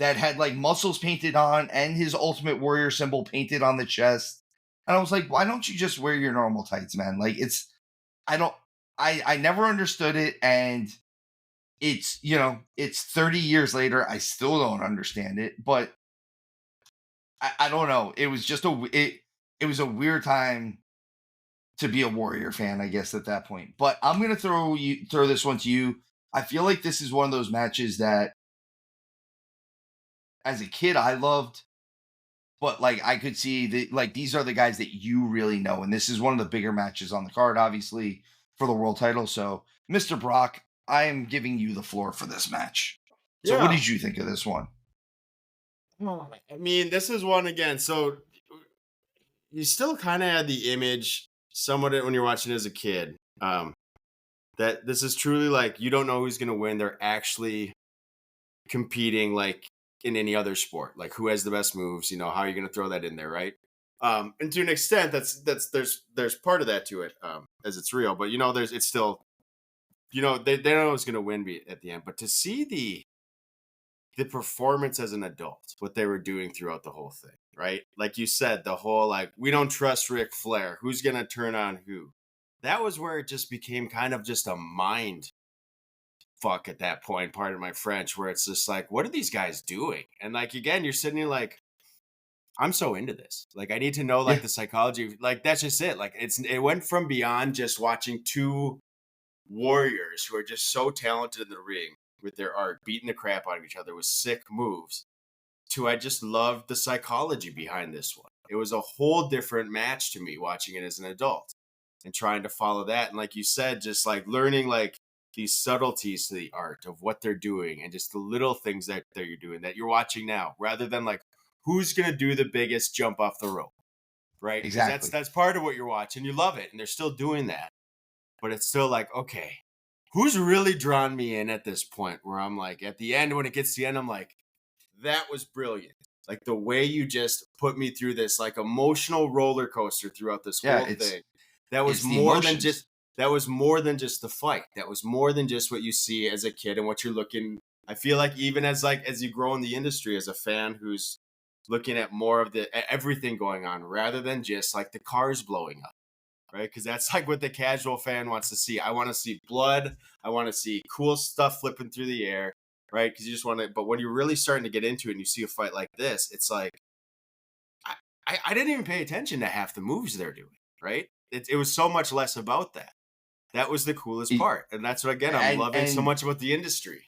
that had like muscles painted on and his Ultimate Warrior symbol painted on the chest. And I was like, why don't you just wear your normal tights, man? Like I never understood it, and it's 30 years later, I still don't understand it, but I don't know. It was just it was a weird time to be a Warrior fan, I guess, at that point. But I'm gonna throw this one to you. I feel like this is one of those matches that, as a kid, I loved, but like I could see these are the guys that you really know, and this is one of the bigger matches on the card, obviously, for the world title. So, Mr. Brock, I am giving you the floor for this match. So what Yeah. did you think of this one? I mean, this is one again. So you still kind of had the image somewhat when you're watching as a kid. That this is truly like you don't know who's gonna win. They're actually competing like in any other sport. Like who has the best moves, how are you gonna throw that in there, right? And to an extent that's there's part of that to it, as it's real, but there's it's still, they know who's gonna win at the end. But to see the performance as an adult, what they were doing throughout the whole thing, right? Like you said, the whole like we don't trust Ric Flair. Who's gonna turn on who? That was where it just became kind of just a mind fuck at that point. Pardon my French, where it's just like, what are these guys doing? And like again, you're sitting here like, I'm so into this. Like I need to know Yeah, like the psychology. Like that's just it. Like it went from beyond just watching two warriors who are just so talented in the ring with their art, beating the crap out of each other with sick moves, to I just loved the psychology behind this one. It was a whole different match to me watching it as an adult and trying to follow that. And like you said, just like learning like these subtleties to the art of what they're doing and just the little things that you're doing that you're watching now, rather than like who's going to do the biggest jump off the rope, right? Because that's exactly. that's part of what you're watching. You love it, and they're still doing that, but it's still like, okay, who's really drawn me in at this point where I'm like, at the end, when it gets to the end, I'm like, that was brilliant. Like the way you just put me through this like emotional roller coaster throughout this Yeah, whole thing. That was it's the more than emotions. just that was more than just the fight. That was more than just what you see as a kid and what you're looking. I feel like even as you grow in the industry as a fan who's looking at more of the everything going on rather than just like the cars blowing up, right? Because that's like what the casual fan wants to see. I want to see blood. I want to see cool stuff flipping through the air, right? Because you just want to. But when you're really starting to get into it and you see a fight like this, it's like I, I didn't even pay attention to half the moves they're doing, right? It was so much less about that. That was the coolest E- part, and that's what again I'm and loving so and much about the industry.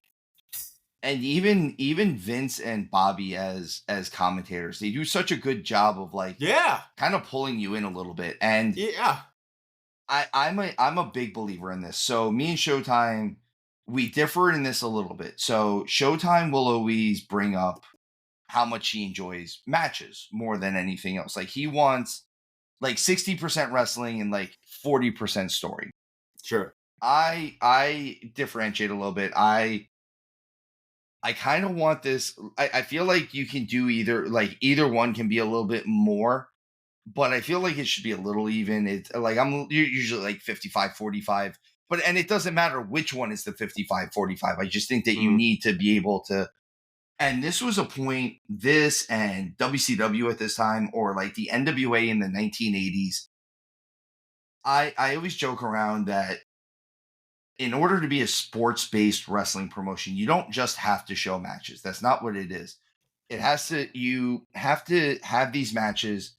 and even Vince and Bobby as commentators, they do such a good job of like Yeah, kind of pulling you in a little bit. And yeah, I'm a big believer in this. So me and Showtime, we differ in this a little bit. So Showtime will always bring up how much he enjoys matches more than anything else. Like he wants like 60% wrestling and like 40% story. sure, I differentiate a little bit. I kind of want this. I feel like you can do either one can be a little bit more, but I feel like it should be a little even. It's like usually like 55-45, and it doesn't matter which one is the 55-45. I just think that you mm, need to be able to. And this was a point, this and WCW at this time, or like the NWA in the 1980s. I always joke around that in order to be a sports based wrestling promotion, you don't just have to show matches. That's not what it is. You have to have these matches.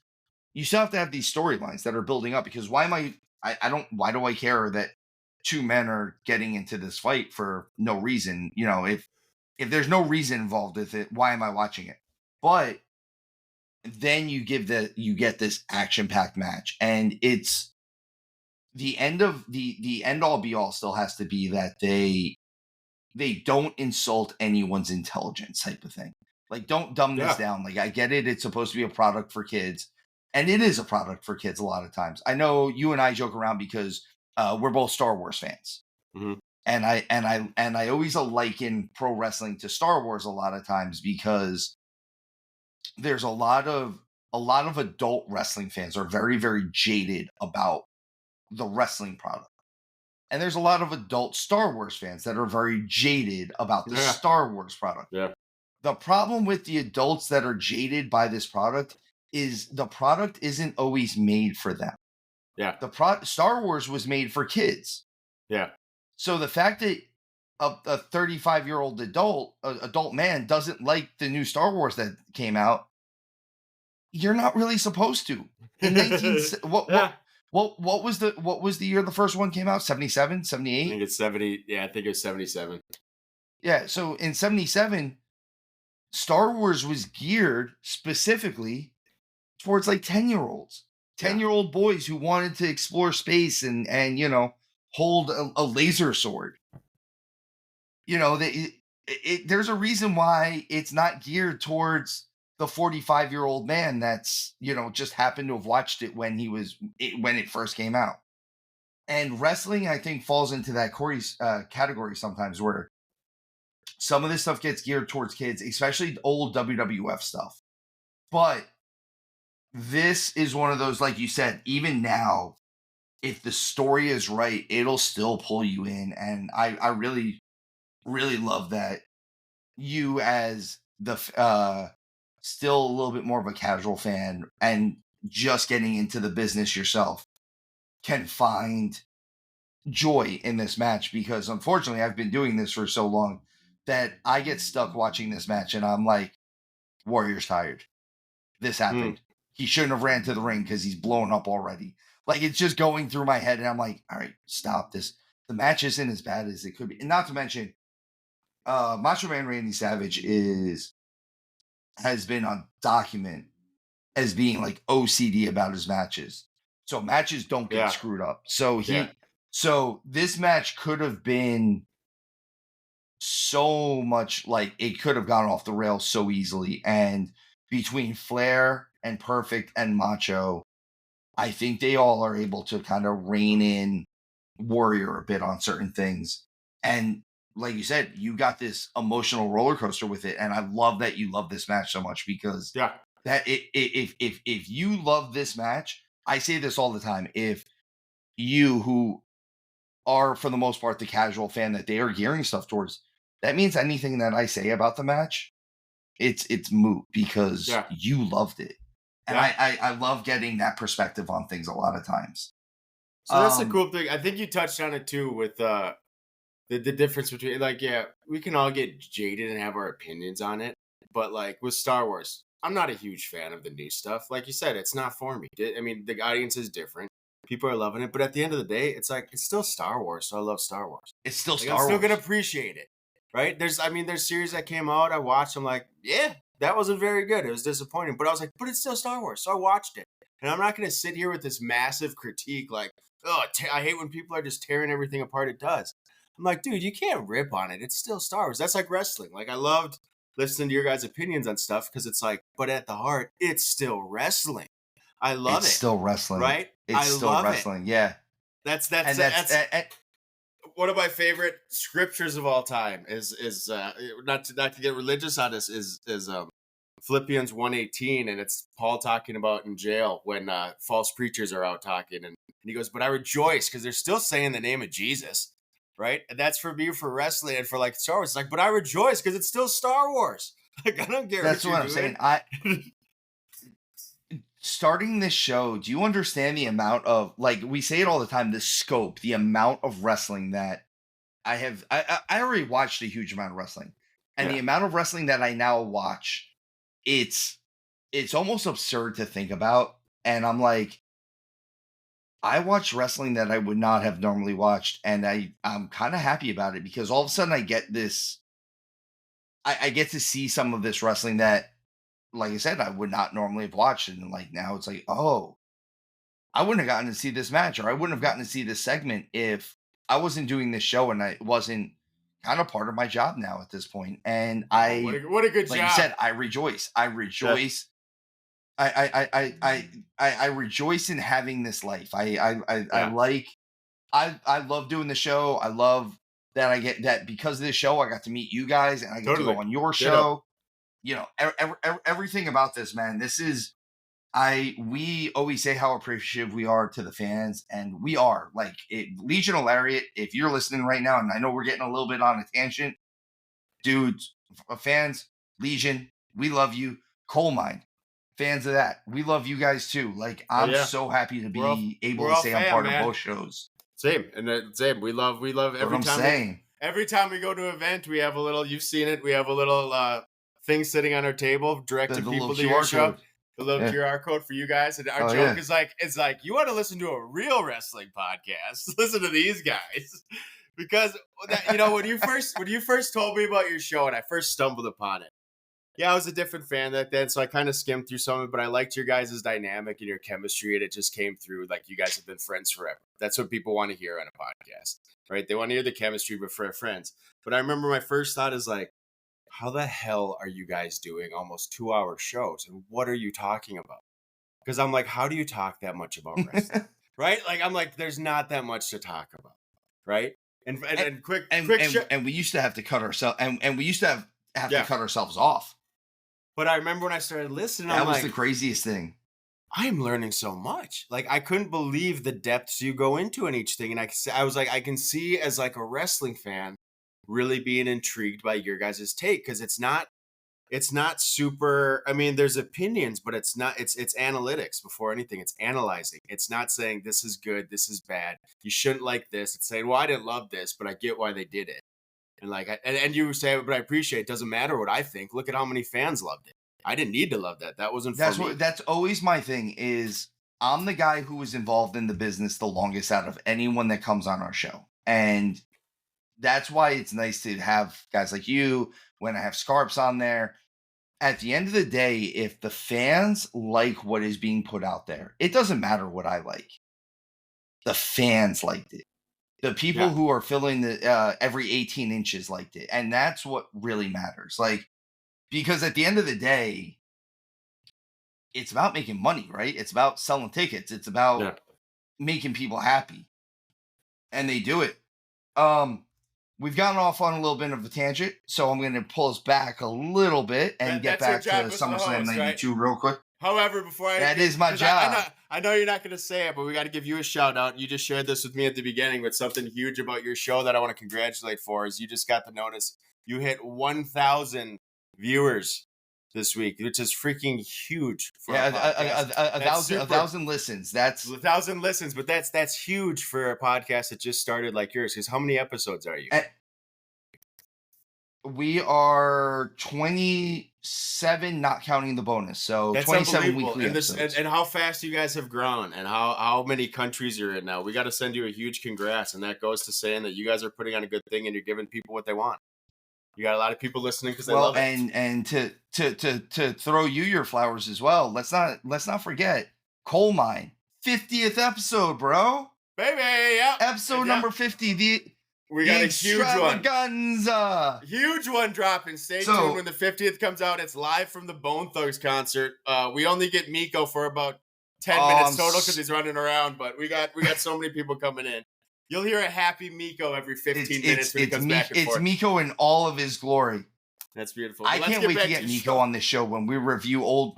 You still have to have these storylines that are building up because I don't, why do I care that two men are getting into this fight for no reason? If there's no reason involved with it, why am I watching it? But then you get this action packed match and it's the end of the end all be all still has to be that they don't insult anyone's intelligence type of thing. Like don't dumb this yeah, down. Like I get it, it's supposed to be a product for kids, and it is a product for kids a lot of times. I know you and I joke around because we're both Star Wars fans, mm, and I always liken pro wrestling to Star Wars a lot of times because there's a lot of adult wrestling fans are very very jaded about the wrestling product. And there's a lot of adult Star Wars fans that are very jaded about the yeah, Star Wars product. yeah, The problem with the adults that are jaded by this product is the product isn't always made for them. yeah, Star Wars was made for kids. yeah. So the fact that a 35-year-old adult man doesn't like the new Star Wars that came out, you're not really supposed to. In 19 Yeah. what was the year the first one came out? 77, I 78? think it's 70. Yeah, I think it's 77. Yeah, so in 77, Star Wars was geared specifically towards like 10-year-olds. Yeah. 10-year-old boys who wanted to explore space and hold a laser sword. there's a reason why it's not geared towards the 45-year-old man that's, just happened to have watched it when when it first came out. And wrestling, I think, falls into that category sometimes, where some of this stuff gets geared towards kids, especially old WWF stuff. But this is one of those, like you said, even now, if the story is right, it'll still pull you in. And I really, really love that you, as the still a little bit more of a casual fan and just getting into the business yourself, can find joy in this match. Because unfortunately, I've been doing this for so long that I get stuck watching this match and I'm like, Warrior's tired. This happened. He shouldn't have ran to the ring because he's blown up already. Like, it's just going through my head and I'm like, all right, stop this. The match isn't as bad as it could be. And not to mention, Macho Man Randy Savage has been on document as being like OCD about his matches. So matches don't get screwed up. So this match could have been so much, like, it could have gone off the rails so easily. And between Flair and Perfect and Macho, I think they all are able to kind of rein in Warrior a bit on certain things. And like you said, you got this emotional roller coaster with it. And I love that you love this match so much, because that if you love this match, I say this all the time, if you, who are for the most part the casual fan that they are gearing stuff towards, that means anything that I say about the match, it's moot, because you loved it. And I love getting that perspective on things a lot of times. So that's the cool thing. I think you touched on it too, with the difference between, like, we can all get jaded and have our opinions on it, but like with Star Wars, I'm not a huge fan of the new stuff. Like you said, it's not for me. I mean, the audience is different. People are loving it, but at the end of the day, it's like, it's still Star Wars, so I love Star Wars. It's still like, Star Wars. I'm still gonna appreciate it, right? There's series that came out, I watched. I'm like, that wasn't very good. It was disappointing, but I was like, but it's still Star Wars, so I watched it. And I'm not gonna sit here with this massive critique, like, oh, I hate when people are just tearing everything apart. It does. I'm like, dude, you can't rip on it. It's still Star Wars. That's like wrestling. Like, I loved listening to your guys' opinions on stuff, because it's like, but at the heart, it's still wrestling. I love it. It's still wrestling, right? It's still wrestling. Yeah. That's one of my favorite scriptures of all time. Is not to get religious on this, is Philippians 1:18, and it's Paul talking about in jail when false preachers are out talking, and he goes, "But I rejoice because they're still saying the name of Jesus." Right? And that's for me, for wrestling, and for like Star Wars. It's like, but I rejoice because it's still Star Wars. Like, I don't care. That's what I'm saying. Starting this show, do you understand the amount of, like, we say it all the time, the scope, the amount of wrestling that I have? I already watched a huge amount of wrestling, and the amount of wrestling that I now watch, it's almost absurd to think about. And I'm like, I watch wrestling that I would not have normally watched, and I'm kind of happy about it, because all of a sudden I get this, I get to see some of this wrestling that, like I said, I would not normally have watched. And like, now it's like, oh, I wouldn't have gotten to see this match, or I wouldn't have gotten to see this segment if I wasn't doing this show, and I wasn't kind of part of my job now at this point. And what a good like job. You said, I rejoice. I rejoice in having this life. I love doing the show. I love that I get that, because of this show, I got to meet you guys, and I get to go on your show. Everything about this, man. This is, we always say how appreciative we are to the fans, and we are. Like, Legion of Lariat, if you're listening right now, and I know we're getting a little bit on a tangent, dudes, fans, Legion, we love you. Coal Mine, fans of that, we love you guys too. Like, I'm so happy to be able to say I'm part of both shows. Same. And same. We love every time we go to an event, we have a little, you've seen it, we have a little thing sitting on our table directing people to your show. The little QR code for you guys. And our joke is like, it's like, you want to listen to a real wrestling podcast, listen to these guys. Because when you first told me about your show and I first stumbled upon it, Yeah, I was a different fan back then, so I kind of skimmed through some of it, but I liked your guys' dynamic and your chemistry, and it just came through like you guys have been friends forever. That's what people want to hear on a podcast, right? They want to hear the chemistry, but for friends. But I remember my first thought is like, how the hell are you guys doing almost 2 hour shows? And what are you talking about? Because I'm like, how do you talk that much about wrestling? Right? Like, I'm like, there's not that much to talk about. Right? and, And quick, and quick, and we used to have to cut ourselves, and we used to have to yeah. cut ourselves off. But I remember when I started listening, That I'm was like, the craziest thing. I'm learning so much. Like, I couldn't believe the depths you go into in each thing. And I was like, I can see as like a wrestling fan really being intrigued by your guys' take, because it's not super. I mean, there's opinions, but it's analytics before anything. It's analyzing. It's not saying this is good, this is bad, you shouldn't like this. It's saying, well, I didn't love this, but I get why they did it. And like, and you say, but I appreciate it. Doesn't matter what I think. Look at how many fans loved it. I didn't need to love that. That wasn't for me. That's always my thing. Is I'm the guy who was involved in the business the longest out of anyone that comes on our show, and that's why it's nice to have guys like you. When I have Scarps on there, at the end of the day, if the fans like what is being put out there, it doesn't matter what I like. The fans liked it. The people Yeah. who are filling the every 18 inches liked it, and that's what really matters. Like, because at the end of the day, it's about making money, right? It's about selling tickets. It's about Yeah. making people happy, and they do it. Um, we've gotten off on a little bit of a tangent, so I'm going to pull us back a little bit and get back to SummerSlam '92 real quick. However, before that is my job. I know you're not going to say it, but we got to give you a shout out. You just shared this with me at the beginning, but something huge about your show that I want to congratulate for is you just got the notice. You hit 1,000 viewers this week, which is freaking huge. For a thousand listens. That's 1,000 listens, but that's huge for a podcast that just started like yours. Because how many episodes are you? We are 27, not counting the bonus. So that's 27 weekly episodes. And how fast you guys have grown, and how many countries you're in now. We got to send you a huge congrats, and that goes to saying that you guys are putting on a good thing, and you're giving people what they want. You got a lot of people listening because they love it. And to throw you your flowers as well. Let's not forget Coal Mine 50th episode, bro. Baby, yeah. Episode number 50. We got a huge one. Huge one dropping. Stay tuned when the 50th comes out. It's live from the Bone Thugs concert. We only get Miko for about 10 minutes total because he's running around, but we got so many people coming in. You'll hear a happy Miko every 15 minutes when he comes back and forth. It's Miko in all of his glory. That's beautiful. I can't wait to get Miko on this show when we review old.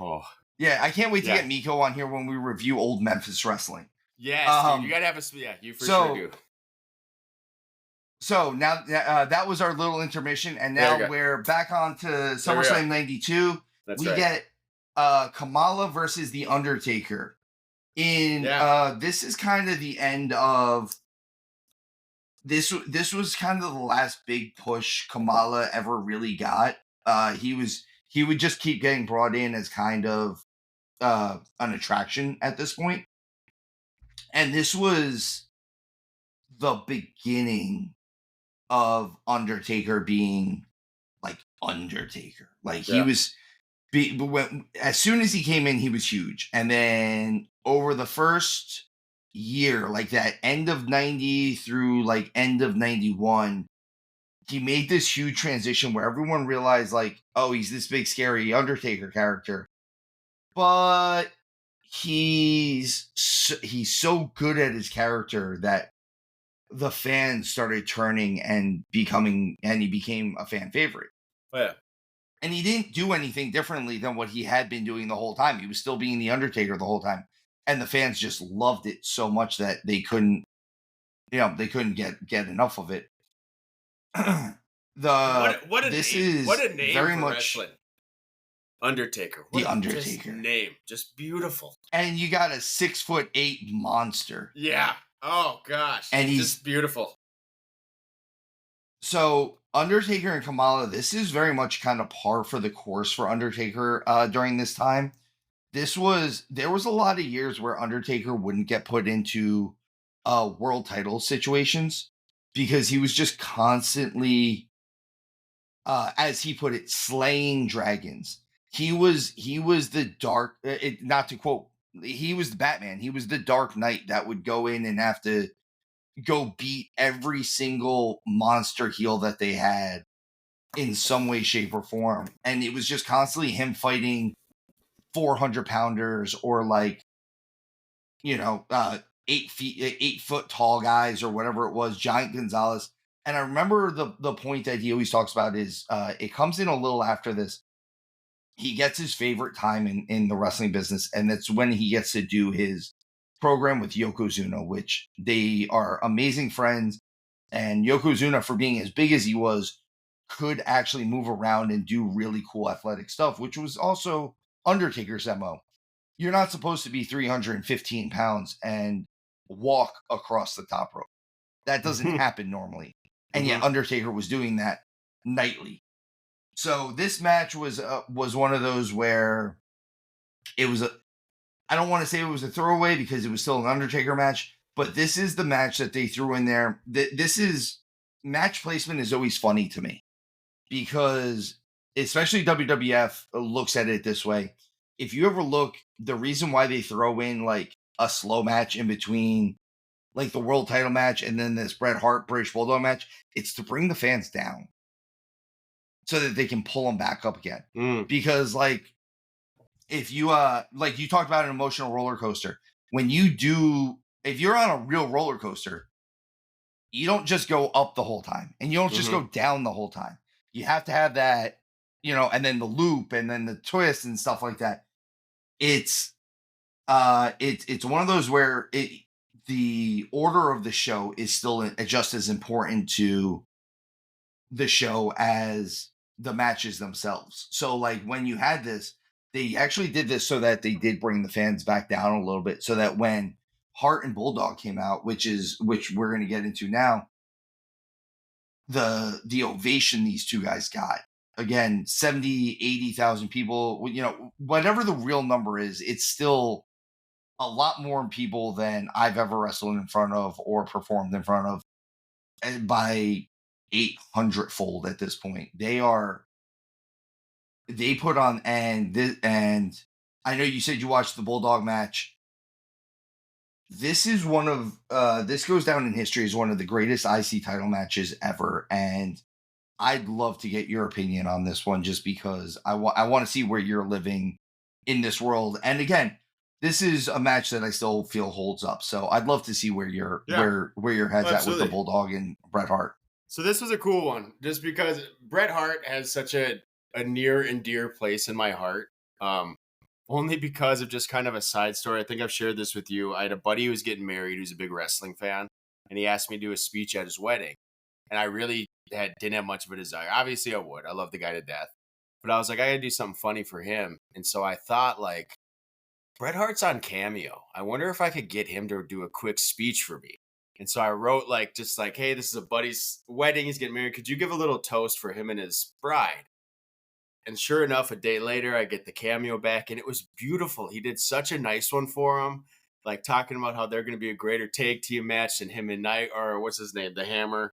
Yeah, I can't wait to get Miko on here when we review old Memphis wrestling. Yes, dude, you gotta have you sure do. So now that was our little intermission, and now we're back on to SummerSlam '92. We get Kamala versus The Undertaker. This is kind of the end of this was kind of the last big push Kamala ever really got. He would just keep getting brought in as kind of an attraction at this point. And this was the beginning of Undertaker being like Undertaker. Like he was as soon as he came in, he was huge. And then over the first year, like that end of 90 through like end of 91, he made this huge transition where everyone realized like, oh, he's this big scary Undertaker character, but he's so good at his character that the fans started turning and he became a fan favorite. Oh, yeah. And he didn't do anything differently than what he had been doing the whole time. He was still being the Undertaker the whole time. And the fans just loved it so much that they couldn't get enough of it. What a name very for much wrestling. Undertaker. The Undertaker. Name. Just beautiful. And you got a 6'8" monster. Yeah. Oh gosh. And he's just beautiful. So Undertaker and Kamala, this is very much kind of par for the course for Undertaker during this time. There was a lot of years where Undertaker wouldn't get put into world title situations because he was just constantly as he put it, slaying dragons. He was the dark. Not to quote, he was the Batman. He was the Dark Knight that would go in and have to go beat every single monster heel that they had in some way, shape, or form. And it was just constantly him fighting 400 pounders or like, 8 foot tall guys or whatever it was, Giant Gonzalez. And I remember the point that he always talks about is it comes in a little after this. He gets his favorite time in the wrestling business, and that's when he gets to do his program with Yokozuna, which they are amazing friends. And Yokozuna, for being as big as he was, could actually move around and do really cool athletic stuff, which was also Undertaker's MO. You're not supposed to be 315 pounds and walk across the top rope. That doesn't happen normally. And yet Undertaker was doing that nightly. So this match was one of those where it was I don't want to say it was a throwaway because it was still an Undertaker match, but this is the match that they threw in there. This is match placement is always funny to me because especially WWF looks at it this way. If you ever look, the reason why they throw in like a slow match in between like the world title match and then this Bret Hart British Bulldog match, it's to bring the fans down so that they can pull them back up again. Because like if you like you talked about an emotional roller coaster, if you're on a real roller coaster, you don't just go up the whole time and you don't just go down the whole time. You have to have that, and then the loop and then the twist and stuff like that. It's one of those where the order of the show is still just as important to the show as the matches themselves. So like when you had this, they actually did this so that they did bring the fans back down a little bit, so that when Hart and Bulldog came out, which we're going to get into now, the ovation these two guys got, again, 70, 80,000 people, whatever the real number is, it's still a lot more people than I've ever wrestled in front of or performed in front of, and by 800-fold at this point. They put on, and I know you said you watched the Bulldog match. This is this goes down in history as one of the greatest IC title matches ever, and I'd love to get your opinion on this one just because I want to see where you're living in this world. And again, this is a match that I still feel holds up. So I'd love to see where your head's at with the Bulldog and Bret Hart. So this was a cool one just because Bret Hart has such a near and dear place in my heart. Only because of just kind of a side story. I think I've shared this with you. I had a buddy who was getting married who's a big wrestling fan, and he asked me to do a speech at his wedding. And I really didn't have much of a desire. Obviously, I would. I love the guy to death. But I was like, I got to do something funny for him. And so I thought, like, Bret Hart's on Cameo. I wonder if I could get him to do a quick speech for me. And so I wrote, hey, this is a buddy's wedding. He's getting married. Could you give a little toast for him and his bride? And sure enough, a day later, I get the Cameo back, and it was beautiful. He did such a nice one for him, like talking about how they're going to be a greater tag team match than him and what's his name, the Hammer.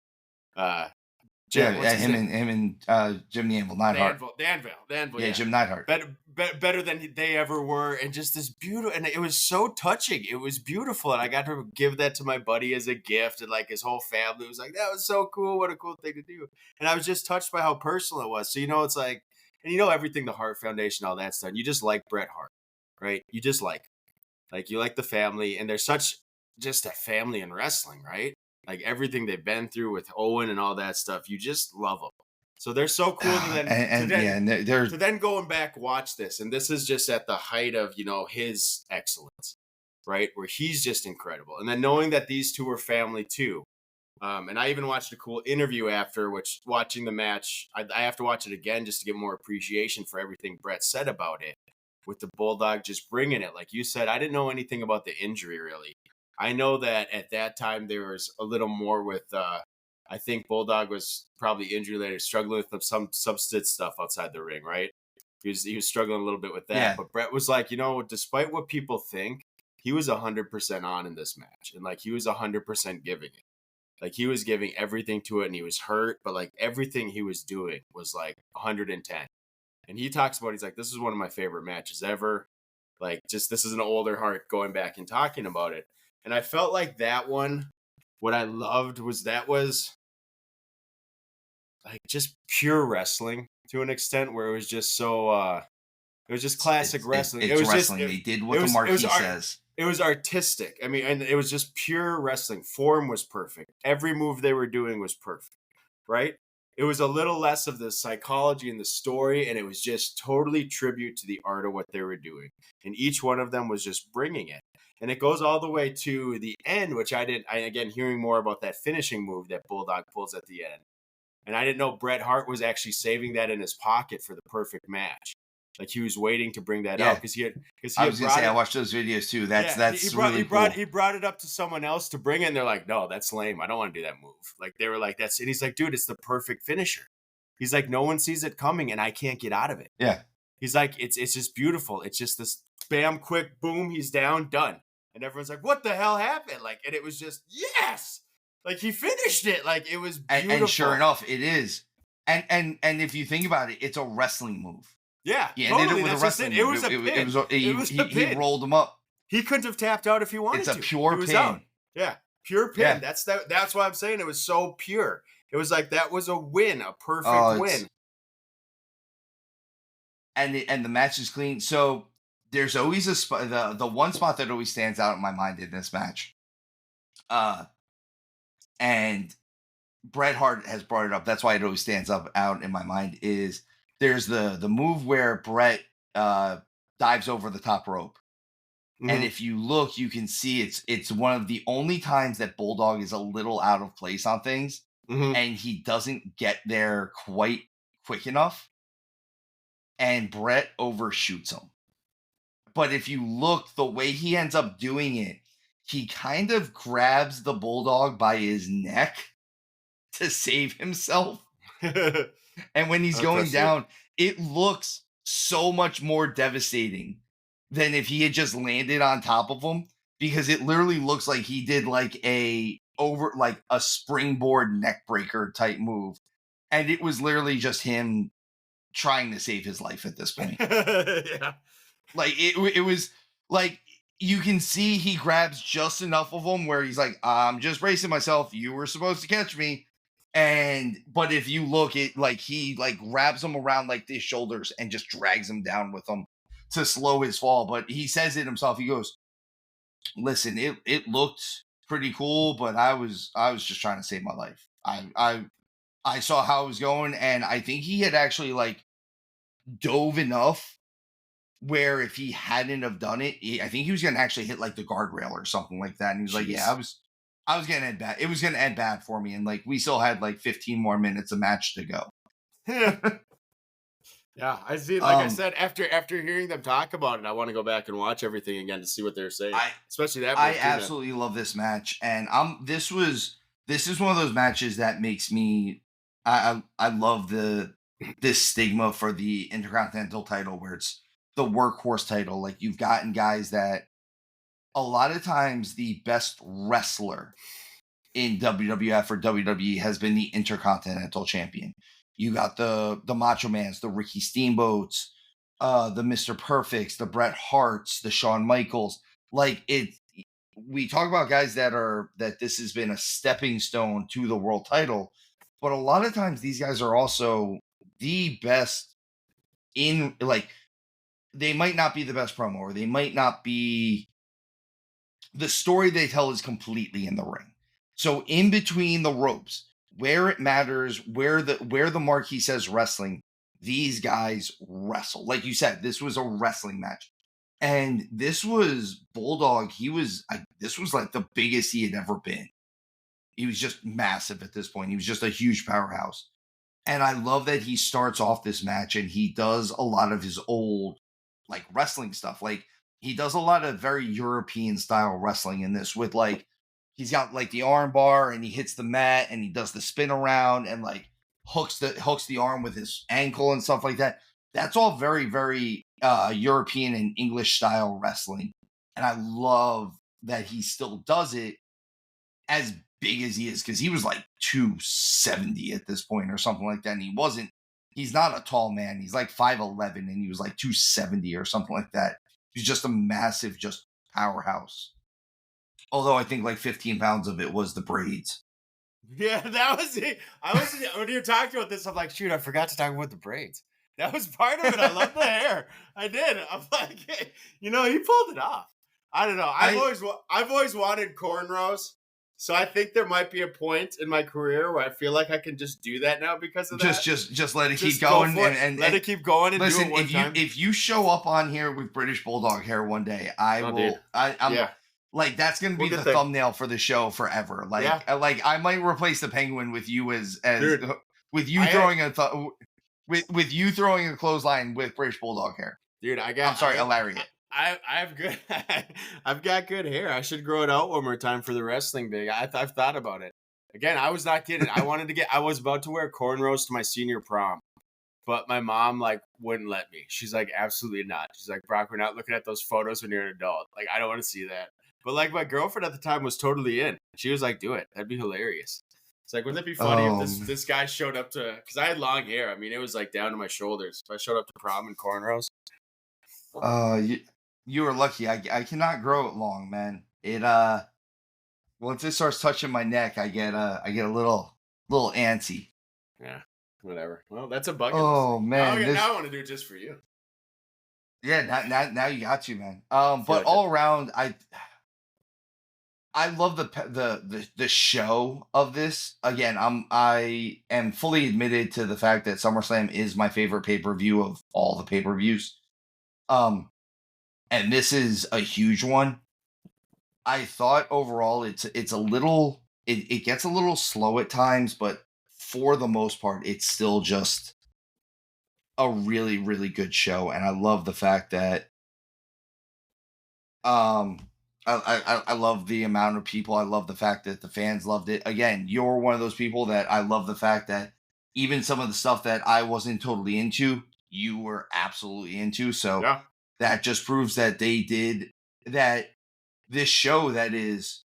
Jim and Jim the Anvil Neidhart. Danville, yeah, Jim Neidhart. Better than they ever were, and just this beautiful, and it was so touching. It was beautiful, and I got to give that to my buddy as a gift, and like his whole family was like, "That was so cool! What a cool thing to do!" And I was just touched by how personal it was. So it's like. And everything the Hart Foundation, all that's done. You just like Bret Hart, right? You just you like the family, and there's such just a family in wrestling, right? Like everything they've been through with Owen and all that stuff, you just love them. So they're so cool to then going back watch this, and this is just at the height of his excellence, right? Where he's just incredible, and then knowing that these two are family too. And I even watched a cool interview after, which watching the match, I have to watch it again just to get more appreciation for everything Bret said about it, with the Bulldog just bringing it. Like you said, I didn't know anything about the injury, really. I know that at that time there was a little more with, I think Bulldog was probably injury later, struggling with some substance stuff outside the ring, right? He was struggling a little bit with that. Yeah. But Bret was like, despite what people think, he was 100% on in this match. And he was 100% giving it. Like he was giving everything to it and he was hurt, but like everything he was doing was like 110. And he talks about, he's like, this is one of my favorite matches ever. Like, just this is an older heart going back and talking about it. And I felt like that one, what I loved was that was like just pure wrestling to an extent where it was just so it was just classic wrestling. It It's was just wrestling. They did what the it marquee was says. it was artistic. I mean, and it was just pure wrestling. Form was perfect. Every move they were doing was perfect, right? It was a little less of the psychology and the story, and it was just totally tribute to the art of what they were doing. And each one of them was just bringing it. And it goes all the way to the end, which again, hearing more about that finishing move that Bulldog pulls at the end. And I didn't know Bret Hart was actually saving that in his pocket for the perfect match. Like he was waiting to bring that up because I was gonna say I watched those videos too. That's really cool. He brought it up to someone else to bring it, and they're like, "No, that's lame. I don't want to do that move." Like they were like, "That's," and he's like, "Dude, it's the perfect finisher." He's like, "No one sees it coming, and I can't get out of it." Yeah. He's like, "It's just beautiful. It's just this bam, quick boom. He's down, done." And everyone's like, "What the hell happened?" Like, and it was just yes, like he finished it. Like it was beautiful. And sure enough, it is. And if you think about it, it's a wrestling move. Yeah, he ended it with a wrestling move. It was a pin. He rolled him up. He couldn't have tapped out if he wanted to. It's a pure pin. Out. Yeah, pure pin. Yeah. That's why I'm saying it was so pure. It was like that was a win, a perfect win. And the match is clean. So there's always a spot. The one spot that always stands out in my mind in this match. And Bret Hart has brought it up. That's why it always stands out in my mind. Is there's the move where Bret dives over the top rope. Mm-hmm. And if you look, you can see it's one of the only times that Bulldog is a little out of place on things. Mm-hmm. And he doesn't get there quite quick enough. And Bret overshoots him. But if you look, the way he ends up doing it, he kind of grabs the Bulldog by his neck to save himself. And when he's going down, it looks so much more devastating than if he had just landed on top of him, because it literally looks like he did like a springboard neck breaker type move. And it was literally just him trying to save his life at this point. Yeah. Like it was like, you can see he grabs just enough of him where he's like, I'm just bracing myself. You were supposed to catch me. But if you look, it like he like grabs him around like his shoulders and just drags him down with him to slow his fall. But he says it himself. He goes, listen, it looked pretty cool, but I was just trying to save my life. I saw how it was going, and I think he had actually like dove enough where if he hadn't have done it, I think he was going to actually hit like the guardrail or something like that. And he was like, yeah, I was going to end bad. It was going to end bad for me. And like, we still had like 15 more minutes of match to go. Yeah, I see. Like I said, after hearing them talk about it, I want to go back and watch everything again to see what they're saying. Especially that. I absolutely love this match, and this is one of those matches that makes me. I love this stigma for the Intercontinental title, where it's the workhorse title. Like, you've gotten guys that a lot of times the best wrestler in WWF or WWE has been the Intercontinental champion. You got the Macho Mans, the Ricky Steamboats, the Mr. Perfects, the Bret Harts, the Shawn Michaels. Like, we talk about guys that this has been a stepping stone to the world title, but a lot of times these guys are also the best in, like, they might not be the best promo, or they might not be, the story they tell is completely in the ring. So in between the ropes, where it matters, where the marquee says wrestling, these guys wrestle. Like you said, this was a wrestling match. And this was Bulldog. This was like the biggest he had ever been. He was just massive at this point. He was just a huge powerhouse. And I love that he starts off this match and he does a lot of his old like wrestling stuff. Like, he does a lot of very European style wrestling in this, with like, he's got like the arm bar and he hits the mat and he does the spin around and like hooks the arm with his ankle and stuff like that. That's all very, very European and English style wrestling. And I love that he still does it as big as he is, because he was like 270 at this point or something like that. And he's not a tall man. He's like 5'11 and he was like 270 or something like that. He's just a massive, just powerhouse. Although I think like 15 pounds of it was the braids. Yeah, that was it. When you talked about this, I'm like, shoot, I forgot to talk about the braids. That was part of it. I love the hair. I did. I'm like, hey, he pulled it off. I don't know. I've always wanted cornrows. So I think there might be a point in my career where I feel like I can just do that now because of that. Just let it Just keep going and let it keep going and listen, do it one time. if you show up on here with British Bulldog hair one day, I'm Yeah. like, that's gonna be the thumbnail for the show forever. Like, like I might replace the penguin with you as Dude, with you with you throwing a clothesline with British Bulldog hair. Dude, I'm sorry, a lariat. I've good. I've got good hair. I should grow it out one more time for the wrestling big. I've thought about it. Again, I was not kidding. I was about to wear cornrows to my senior prom, but my mom like wouldn't let me. She's like, absolutely not. She's like, Brock, we're not looking at those photos when you're an adult. Like, I don't want to see that. But like my girlfriend at the time was totally in. She was like, do it. That'd be hilarious. It's like, wouldn't it be funny if this guy showed up to, because I had long hair. I mean, it was like down to my shoulders. If I showed up to prom in cornrows. You were lucky. I cannot grow it long, man. It once it starts touching my neck, I get a little antsy. Yeah, whatever. Well, that's a bucket. Oh man, now I want to do it just for you. Yeah, now you got to, man. But all around, I love the show of this. Again, I am fully admitted to the fact that SummerSlam is my favorite pay-per-view of all the pay-per-views. And this is a huge one. I thought overall it's a little it gets a little slow at times, but for the most part, it's still just a really, really good show. And I love the fact that I love the amount of people. I love the fact that the fans loved it. Again, you're one of those people that I love the fact that even some of the stuff that I wasn't totally into, you were absolutely into. So yeah. That just proves that they did that. This show that is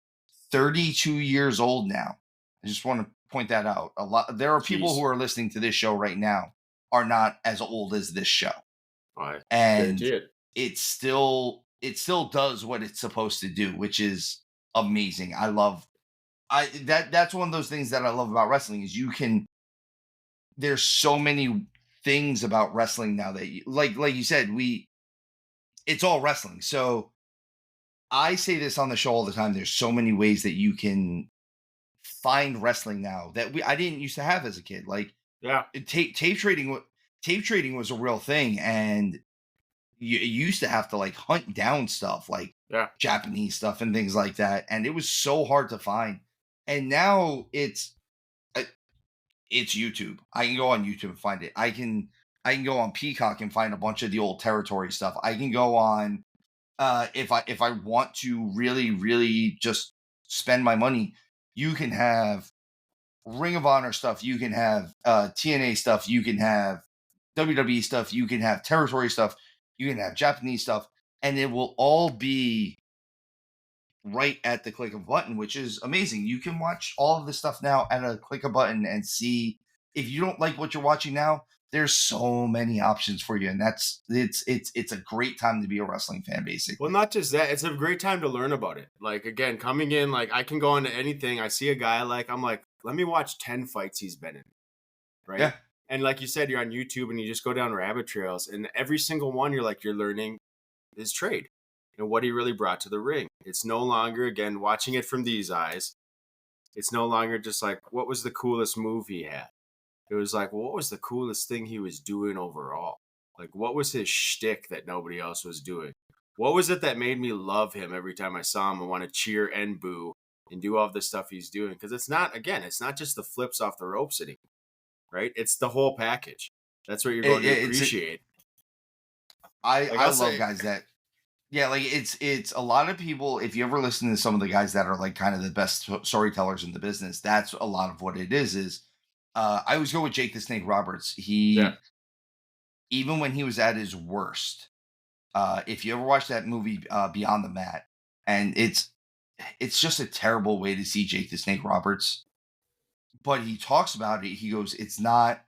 32 years old now. I just want to point that out. There are people who are listening to this show right now are not as old as this show. And it still does what it's supposed to do, which is amazing. That's one of those things that I love about wrestling is there's so many things about wrestling now that like you said, it's all wrestling. So I say this on the show all the time. There's so many ways that you can find wrestling now that I didn't used to have as a kid. Like, tape trading was a real thing, and you used to have to like hunt down stuff like Japanese stuff and things like that, and it was so hard to find. And now it's YouTube. I can go on YouTube and find it. I can go on Peacock and find a bunch of the old territory stuff. I can go on. If I want to really, really just spend my money, you can have Ring of Honor stuff, you can have TNA stuff, you can have WWE stuff, you can have territory stuff, you can have Japanese stuff, and it will all be right at the click of a button, which is amazing. You can watch all of this stuff now at a click of a button and see. If you don't like what you're watching now, there's so many options for you, and it's a great time to be a wrestling fan, basically. Well, not just that, it's a great time to learn about it. Like, again, coming in, like, I can go into anything. I see a guy, I'm like, let me watch 10 fights he's been in, right? Yeah. And like you said, you're on YouTube and you just go down rabbit trails, and every single one you're learning his trade and what he really brought to the ring. It's no longer, again, watching it from these eyes. It's no longer just like, what was the coolest move he had? It was like, well, what was the coolest thing he was doing overall? Like, what was his shtick that nobody else was doing? What was it that made me love him every time I saw him and want to cheer and boo and do all this stuff he's doing? Because it's not just the flips off the ropes anymore, right? It's the whole package. That's what you're going to appreciate. I love guys that, like it's a lot of people. If you ever listen to some of the guys that are like kind of the best storytellers in the business, that's a lot of what it is. I always go with Jake the Snake Roberts. Even when he was at his worst, if you ever watch that movie Beyond the Mat, and it's just a terrible way to see Jake the Snake Roberts. But he talks about it. He goes, it's not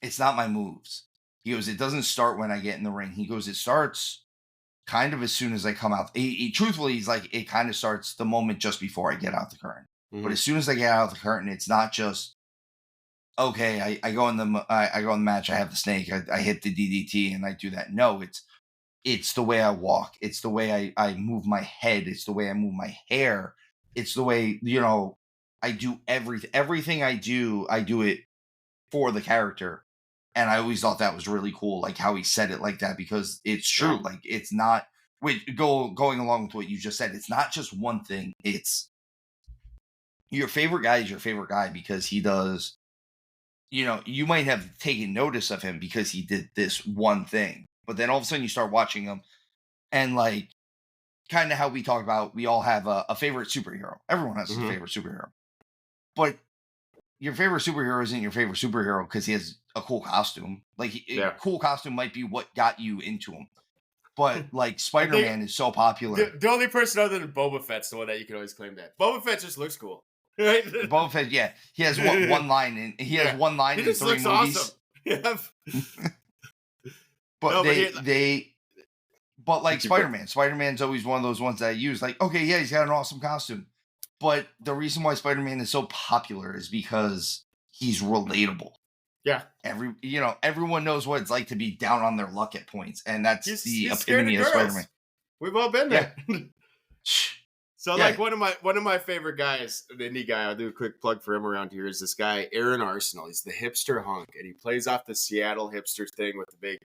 my moves. He goes, it doesn't start when I get in the ring. He goes, it starts kind of as soon as I come out. Truthfully, he's like, it kind of starts the moment just before I get out the curtain. Mhm. But as soon as I get out the curtain, it's not just, okay, I go in the match, I have the snake, I hit the DDT and I do that. No, it's the way I walk. It's the way I move my head. It's the way I move my hair. It's the way, I do everything I do it for the character. And I always thought that was really cool, like how he said it like that, because it's true. Yeah. Like it's not going along with what you just said. It's not just one thing. It's your favorite guy is your favorite guy because he does, you might have taken notice of him because he did this one thing, but then all of a sudden you start watching him and like kind of how we talk about, we all have a favorite superhero. Everyone has a favorite superhero, but your favorite superhero isn't your favorite superhero because he has a cool costume. Like, a cool costume might be what got you into him. But, like, Spider-Man is so popular. The only person other than Boba Fett's the one that you can always claim that. Boba Fett just looks cool. Right? Boba Fett, yeah. He has one line in has 1 line in 3 movies. Awesome. Yeah. But but like Spider-Man's always one of those ones that I use. Like, okay, yeah, he's got an awesome costume. But the reason why Spider-Man is so popular is because he's relatable. Yeah. Everyone knows what it's like to be down on their luck at points. And that's the epitome of Spider-Man. We've all been there. Yeah. So like one of my favorite guys, an indie guy, I'll do a quick plug for him around here, is this guy, Aaron Arsenal. He's the hipster hunk, and he plays off the Seattle hipster thing with the big,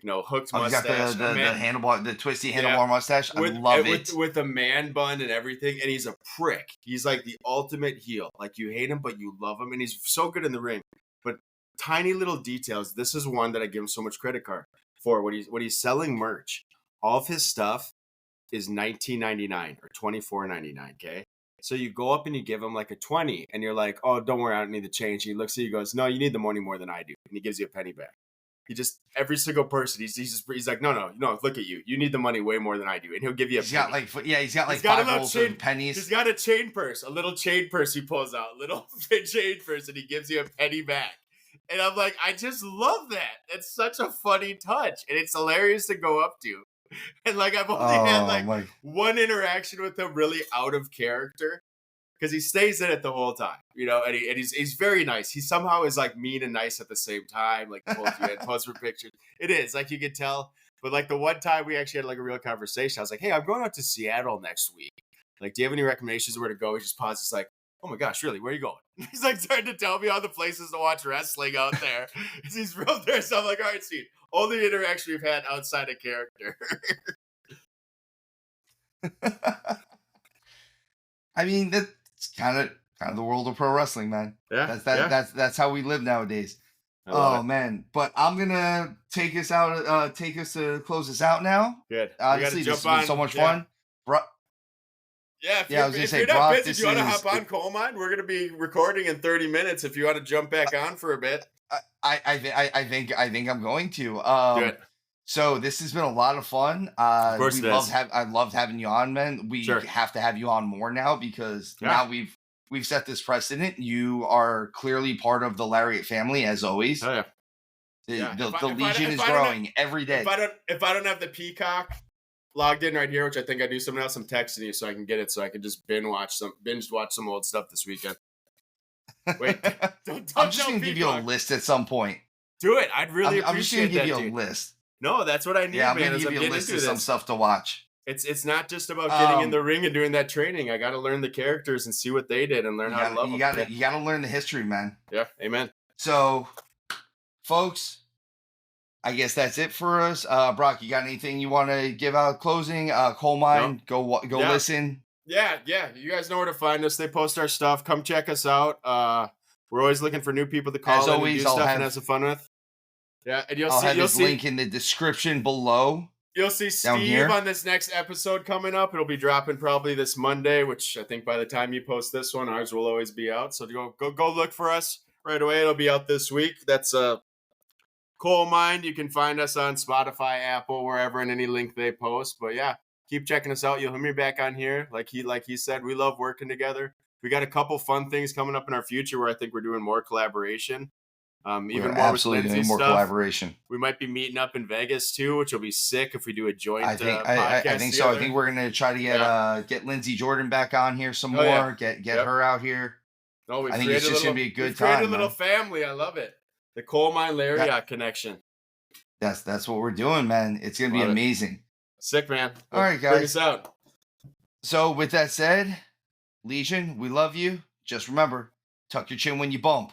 hooked mustache. He's got the twisty handlebar mustache. I love it. With a man bun and everything, and he's a prick. He's like the ultimate heel. Like, you hate him, but you love him, and he's so good in the ring. But tiny little details. This is one that I give him so much credit card for. When he's selling merch, all of his stuff is $19.99 or $24.99. Okay, so you go up and you give him like a 20, and you're like, "Oh, don't worry, I don't need the change." He looks at you, he goes, "No, you need the money more than I do," and he gives you a penny back. He just, every single person, he's like, no, look at you. You need the money way more than I do. And he'll give you a penny. He's got 5 rolls of pennies. He's got a chain purse, a little chain purse he pulls out, a little chain purse, and he gives you a penny back. And I'm like, I just love that. It's such a funny touch. And it's hilarious to go up to. And like, I've only had one interaction with him really out of character, because he stays in it the whole time, and he's very nice. He somehow is like mean and nice at the same time, like pulls you in, pose for pictures. It is like, you can tell. But like the one time we actually had like a real conversation, I was like, "Hey, I'm going out to Seattle next week. Like, do you have any recommendations where to go?" He just pauses, like, "Oh my gosh, really? Where are you going?" He's like starting to tell me all the places to watch wrestling out there. He's real there. So I'm like, "All right, Steve, only interaction we've had outside of character." I mean, that's kind of the world of pro wrestling, man. Yeah, that's how we live nowadays. Oh man, but I'm gonna take us to close this out now. Good. Honestly, this has been so much fun. Yeah, if you're not busy, if you want to hop on Coal Mine, we're gonna be recording in 30 minutes. If you want to jump back on for a bit, I think I'm going to. Good. So this has been a lot of fun. Of course, I loved having you on, man. We have to have you on more now, because now we've set this precedent. You are clearly part of the Lariat family, as always. Oh yeah. The Legion is growing every day. If I don't have the Peacock logged in right here, which I think I do, someone else, I'm texting you so I can get it, so I can just binge watch some old stuff this weekend. Wait, don't I'm just gonna give you a list at some point. Do it. I'd really appreciate that. I'm just gonna give you a list. No, that's what I need, man. I'm gonna give you a list of some stuff to watch. It's not just about getting in the ring and doing that training. I got to learn the characters and see what they did and learn how to love them. You got to learn the history, man. Yeah, amen. So, folks, I guess that's it for us. Brock, you got anything you want to give out closing? Coal Mine, go listen. Yeah. You guys know where to find us. They post our stuff. Come check us out. We're always looking for new people to call and do stuff and have some fun with. Yeah, and you'll see his link in the description below. You'll see Steve on this next episode coming up. It'll be dropping probably this Monday, which I think by the time you post this one, ours will always be out. So go look for us right away. It'll be out this week. That's Coal Mine. You can find us on Spotify, Apple, wherever, and any link they post. But yeah, keep checking us out. You'll hear me back on here. Like he said, we love working together. We got a couple fun things coming up in our future where I think we're doing more collaboration. We're Even more with absolutely Lindsay doing more stuff. collaboration. We might be meeting up in Vegas too, which will be sick if we do a joint I think podcast I think so. together. I think we're gonna try to get Lindsay Jordan back on here some Oh, more. yeah. Get Yep. her out here. Oh, I think it's just gonna be a good we've created time, a little man. family. I love it. The coal mine Lariat That, connection. that's what we're doing, man. It's gonna be Love it. amazing. Sick, man. All right, Bring us guys. out. So with that said, Legion, we love you. Just remember, tuck your chin when you bump.